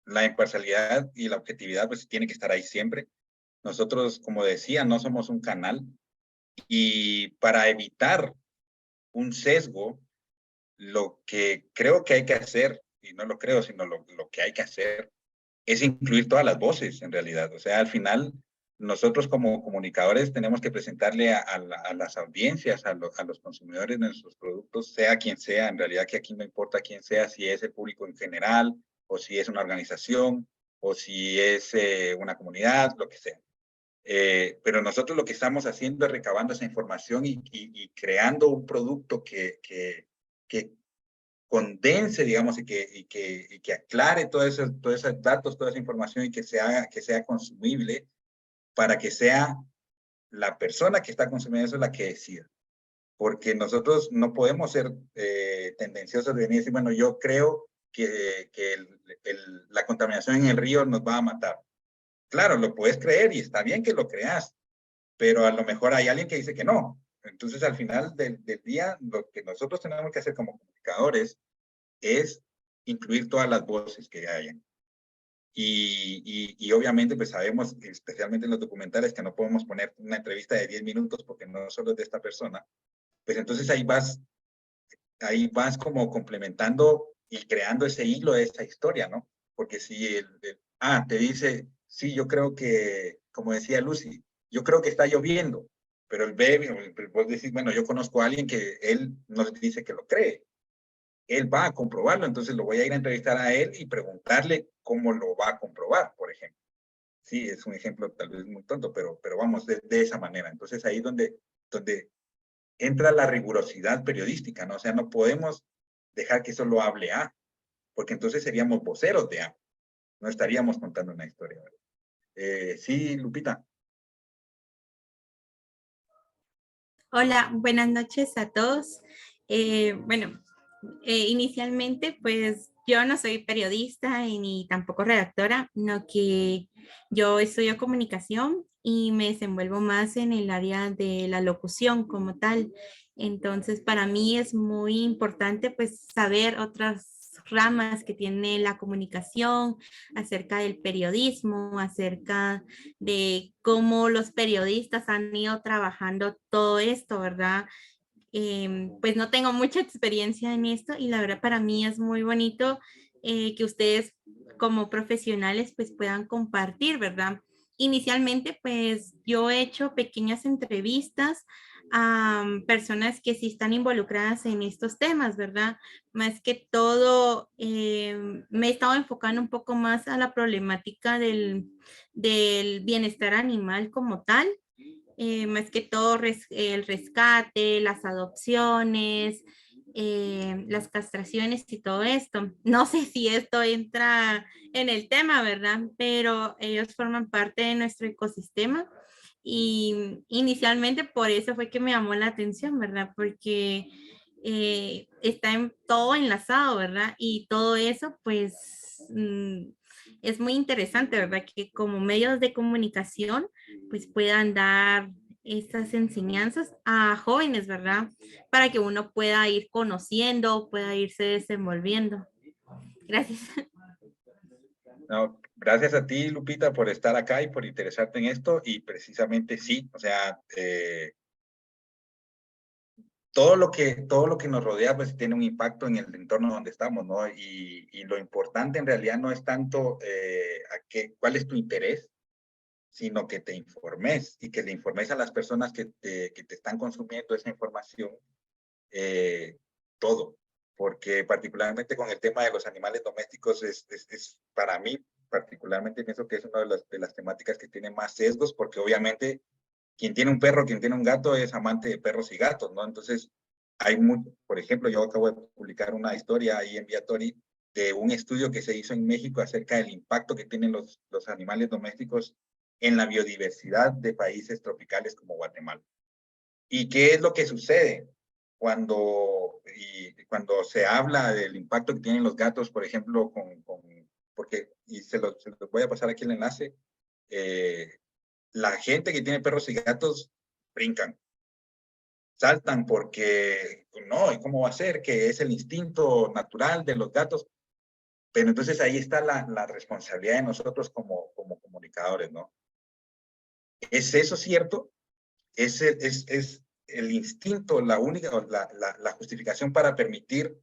la imparcialidad y la objetividad pues tiene que estar ahí siempre. Nosotros, como decía, no somos un canal y para evitar un sesgo, lo que creo que hay que hacer, y no lo creo, sino lo que hay que hacer, es incluir todas las voces en realidad. O sea, al final, nosotros como comunicadores tenemos que presentarle a las audiencias, a los consumidores de nuestros productos, sea quien sea, en realidad que aquí no importa quién sea, si es el público en general, o si es una organización, o si es una comunidad, lo que sea. Pero nosotros lo que estamos haciendo es recabando esa información y creando un producto que condense, digamos, y que aclare todos esos datos, toda esa información y que sea consumible para que sea la persona que está consumiendo eso la que decida. Porque nosotros no podemos ser tendenciosos de venir y decir, bueno, yo creo que la contaminación en el río nos va a matar. Claro, lo puedes creer y está bien que lo creas, pero a lo mejor hay alguien que dice que no. Entonces, al final del día, lo que nosotros tenemos que hacer como comunicadores es incluir todas las voces que hayan. Y obviamente, pues sabemos, especialmente en los documentales, que no podemos poner una entrevista de 10 minutos porque no solo es de esta persona. Pues entonces ahí vas como complementando y creando ese hilo de esa historia, ¿no? Porque si te dice, sí, yo creo que, como decía Lucy, yo creo que está lloviendo, pero el bebé, vos decís, bueno, yo conozco a alguien que él nos dice que lo cree. Él va a comprobarlo, entonces lo voy a ir a entrevistar a él y preguntarle cómo lo va a comprobar, por ejemplo. Sí, es un ejemplo tal vez muy tonto, pero vamos de esa manera. Entonces ahí es donde entra la rigurosidad periodística, ¿no? O sea, no podemos dejar que solo hable A, porque entonces seríamos voceros de A, no estaríamos contando una historia, ¿verdad? Sí, Lupita. Hola, buenas noches a todos. Bueno, inicialmente, pues yo no soy periodista y ni tampoco redactora, no que yo estudio comunicación y me desenvuelvo más en el área de la locución como tal. Entonces, para mí es muy importante pues saber otras ramas que tiene la comunicación, acerca del periodismo, acerca de cómo los periodistas han ido trabajando todo esto, ¿verdad? Pues no tengo mucha experiencia en esto y la verdad para mí es muy bonito que ustedes como profesionales pues puedan compartir, ¿verdad? Inicialmente pues yo he hecho pequeñas entrevistas a personas que sí están involucradas en estos temas, ¿verdad? Más que todo me he estado enfocando un poco más a la problemática del bienestar animal como tal, más que todo el rescate, las adopciones, las castraciones y todo esto. No sé si esto entra en el tema, ¿verdad? Pero ellos forman parte de nuestro ecosistema y inicialmente por eso fue que me llamó la atención, ¿verdad? Porque está todo enlazado, ¿verdad? Y todo eso, pues, es muy interesante, ¿verdad? Que como medios de comunicación, pues puedan dar estas enseñanzas a jóvenes, ¿verdad? Para que uno pueda ir conociendo, pueda irse desenvolviendo. Gracias. No, gracias a ti, Lupita, por estar acá y por interesarte en esto. Y precisamente sí, o sea, todo lo que nos rodea pues tiene un impacto en el entorno donde estamos, ¿no? Y lo importante en realidad no es tanto cuál es tu interés, sino que te informes y que le informes a las personas que te están consumiendo esa información todo. ¿Por porque particularmente con el tema de los animales domésticos es para mí, particularmente pienso que es una de las temáticas que tiene más sesgos, porque obviamente quien tiene un perro, quien tiene un gato es amante de perros y gatos, ¿no? Entonces, hay mucho, por ejemplo, yo acabo de publicar una historia ahí en Viatori de un estudio que se hizo en México acerca del impacto que tienen los animales domésticos en la biodiversidad de países tropicales como Guatemala. ¿Y qué es lo que sucede cuando se habla del impacto que tienen los gatos, por ejemplo, porque, y se los voy a pasar aquí el enlace, la gente que tiene perros y gatos brincan, saltan porque, no, ¿y cómo va a ser? Que es el instinto natural de los gatos. Pero entonces ahí está la responsabilidad de nosotros como comunicadores, ¿no? ¿Es eso cierto? ¿Es el instinto la única, la justificación para permitir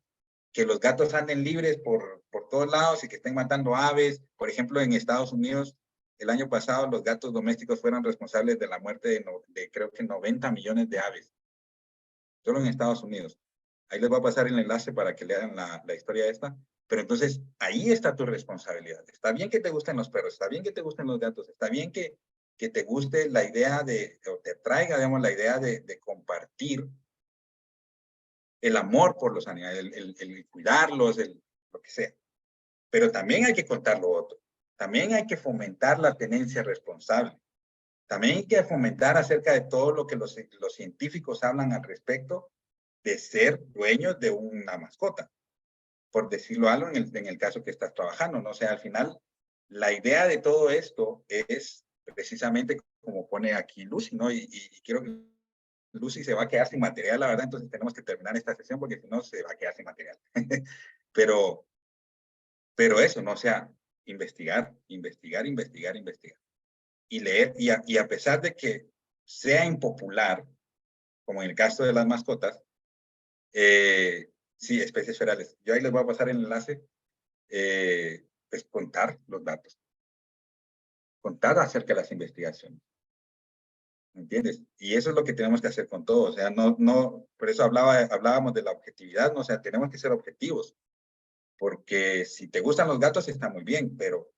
que los gatos anden libres por todos lados y que estén matando aves? Por ejemplo, en Estados Unidos, el año pasado los gatos domésticos fueron responsables de la muerte de creo que 90 millones de aves. Solo en Estados Unidos. Ahí les voy a pasar el enlace para que lean la historia esta. Pero entonces, ahí está tu responsabilidad. Está bien que te gusten los perros, está bien que te gusten los gatos, está bien que te guste la idea o te traiga, digamos, la idea de compartir el amor por los animales, el cuidarlos, lo que sea. Pero también hay que contar lo otro. También hay que fomentar la tenencia responsable. También hay que fomentar acerca de todo lo que los científicos hablan al respecto de ser dueños de una mascota, por decirlo algo en el caso que estás trabajando, ¿no? O sea, al final, la idea de todo esto es precisamente como pone aquí Lucy, ¿no? Y quiero que Lucy se va a quedar sin material, la verdad, entonces tenemos que terminar esta sesión porque si no se va a quedar sin material. pero eso, ¿no? O sea, investigar. Y leer, y a pesar de que sea impopular, como en el caso de las mascotas, sí, especies ferales. Yo ahí les voy a pasar el enlace, pues contar los datos, contar acerca de las investigaciones. ¿Me entiendes? Y eso es lo que tenemos que hacer con todo. O sea, por eso hablábamos de la objetividad, ¿no? O sea, tenemos que ser objetivos, porque si te gustan los gatos está muy bien, pero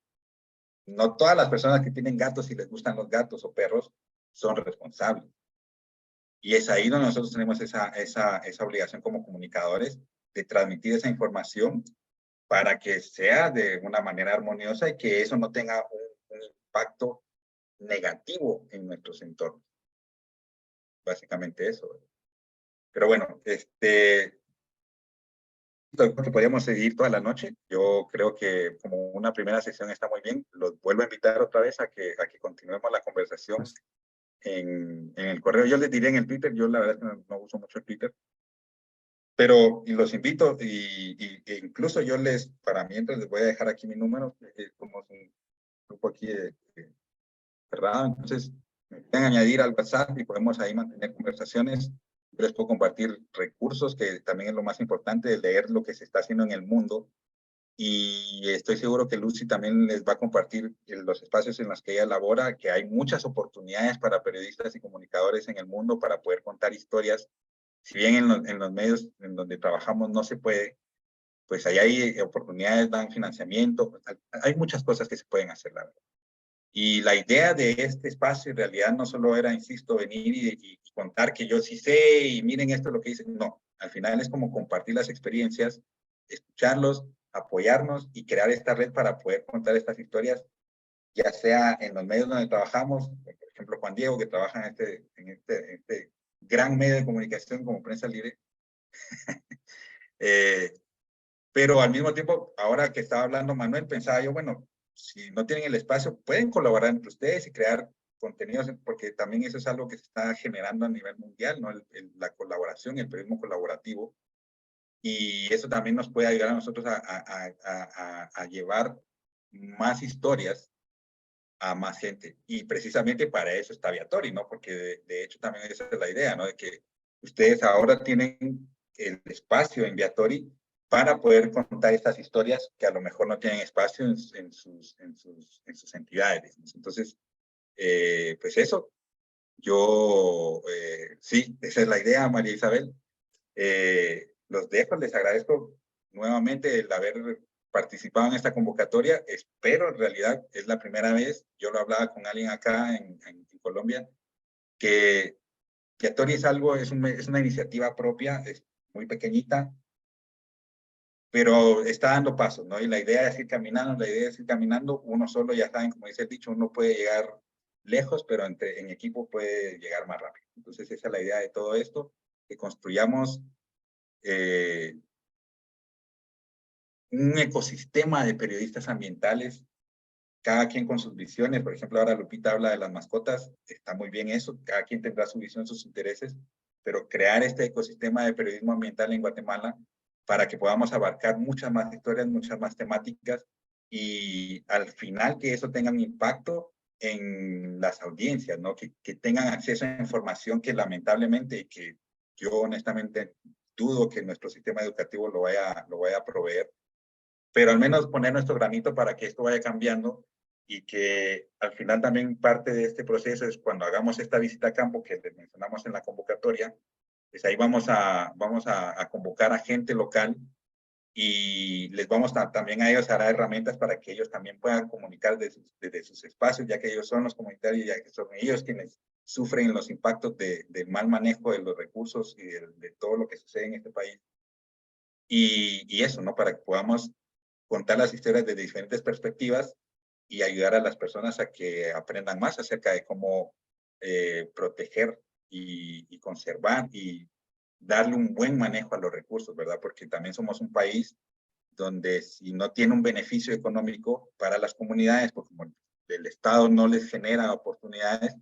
no todas las personas que tienen gatos y les gustan los gatos o perros son responsables. Y es ahí donde nosotros tenemos esa obligación como comunicadores de transmitir esa información para que sea de una manera armoniosa y que eso no tenga un impacto negativo en nuestros entornos. Básicamente eso. Pero bueno, que podríamos seguir toda la noche. Yo creo que como una primera sesión está muy bien. Los vuelvo a invitar otra vez a que continuemos la conversación en el correo. Yo les diría en el Twitter, yo la verdad es que no uso mucho el Twitter, pero los invito e incluso yo para mientras les voy a dejar aquí mi número, como es un grupo aquí cerrado, entonces me pueden añadir al WhatsApp y podemos ahí mantener conversaciones. Yo les puedo compartir recursos, que también es lo más importante, de leer lo que se está haciendo en el mundo. Y estoy seguro que Lucy también les va a compartir los espacios en los que ella labora, que hay muchas oportunidades para periodistas y comunicadores en el mundo para poder contar historias. Si bien en los medios en donde trabajamos no se puede, pues ahí hay oportunidades, dan financiamiento, hay muchas cosas que se pueden hacer, la verdad. Y la idea de este espacio en realidad no solo era, insisto, venir y contar que yo sí sé y miren esto es lo que dicen. No, al final es como compartir las experiencias, escucharlos, apoyarnos y crear esta red para poder contar estas historias, ya sea en los medios donde trabajamos, por ejemplo, Juan Diego, que trabaja en este gran medio de comunicación como Prensa Libre. Pero al mismo tiempo, ahora que estaba hablando Manuel, pensaba yo, bueno, si no tienen el espacio, pueden colaborar entre ustedes y crear contenidos, porque también eso es algo que se está generando a nivel mundial, ¿no? La colaboración, el periodismo colaborativo. Y eso también nos puede ayudar a nosotros a llevar más historias a más gente. Y precisamente para eso está Viatori, ¿no? Porque de hecho también esa es la idea, ¿no? De que ustedes ahora tienen el espacio en Viatori para poder contar estas historias que a lo mejor no tienen espacio en sus entidades. Entonces, pues eso, yo, sí, esa es la idea, María Isabel. Los dejo, les agradezco nuevamente el haber participado en esta convocatoria. Espero, en realidad, es la primera vez, yo lo hablaba con alguien acá en Colombia, que Atori es algo, es una iniciativa propia, es muy pequeñita, pero está dando pasos, ¿no? Y la idea es ir caminando, uno solo, ya saben, como dice el dicho, uno puede llegar lejos, pero en equipo puede llegar más rápido. Entonces esa es la idea de todo esto, que construyamos un ecosistema de periodistas ambientales, cada quien con sus visiones. Por ejemplo, ahora Lupita habla de las mascotas, está muy bien eso, cada quien tendrá su visión, sus intereses, pero crear este ecosistema de periodismo ambiental en Guatemala para que podamos abarcar muchas más historias, muchas más temáticas, y al final que eso tenga un impacto en las audiencias, ¿no? Que tengan acceso a información que lamentablemente, y que yo honestamente dudo que nuestro sistema educativo lo vaya a proveer, pero al menos poner nuestro granito para que esto vaya cambiando, y que al final también parte de este proceso es cuando hagamos esta visita a campo que les mencionamos en la convocatoria, pues ahí vamos a convocar a gente local, y les vamos también a ellos a dar herramientas para que ellos también puedan comunicar desde sus espacios, ya que ellos son los comunitarios, ya que son ellos quienes sufren los impactos del mal manejo de los recursos y de todo lo que sucede en este país. Y eso, ¿no? Para que podamos contar las historias desde diferentes perspectivas y ayudar a las personas a que aprendan más acerca de cómo proteger y conservar y darle un buen manejo a los recursos, ¿verdad? Porque también somos un país donde si no tiene un beneficio económico para las comunidades, porque como el Estado no les genera oportunidades,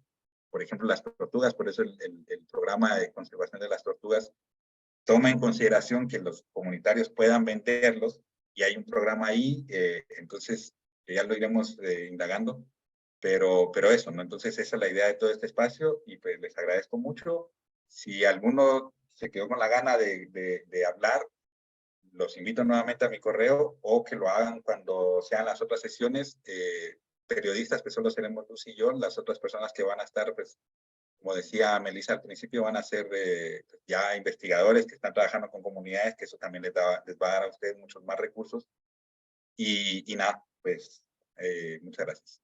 por ejemplo, las tortugas, por eso el programa de conservación de las tortugas toma en consideración que los comunitarios puedan venderlos, y hay un programa ahí, entonces ya lo iremos indagando, pero eso, ¿no? Entonces esa es la idea de todo este espacio, y pues les agradezco mucho. Si alguno se quedó con la gana de hablar, los invito nuevamente a mi correo, o que lo hagan cuando sean las otras sesiones. Periodistas, que solo seremos Luz y yo, las otras personas que van a estar, pues, como decía Melissa al principio, van a ser ya investigadores que están trabajando con comunidades, que eso también les va a dar a ustedes muchos más recursos. Y nada, pues muchas gracias.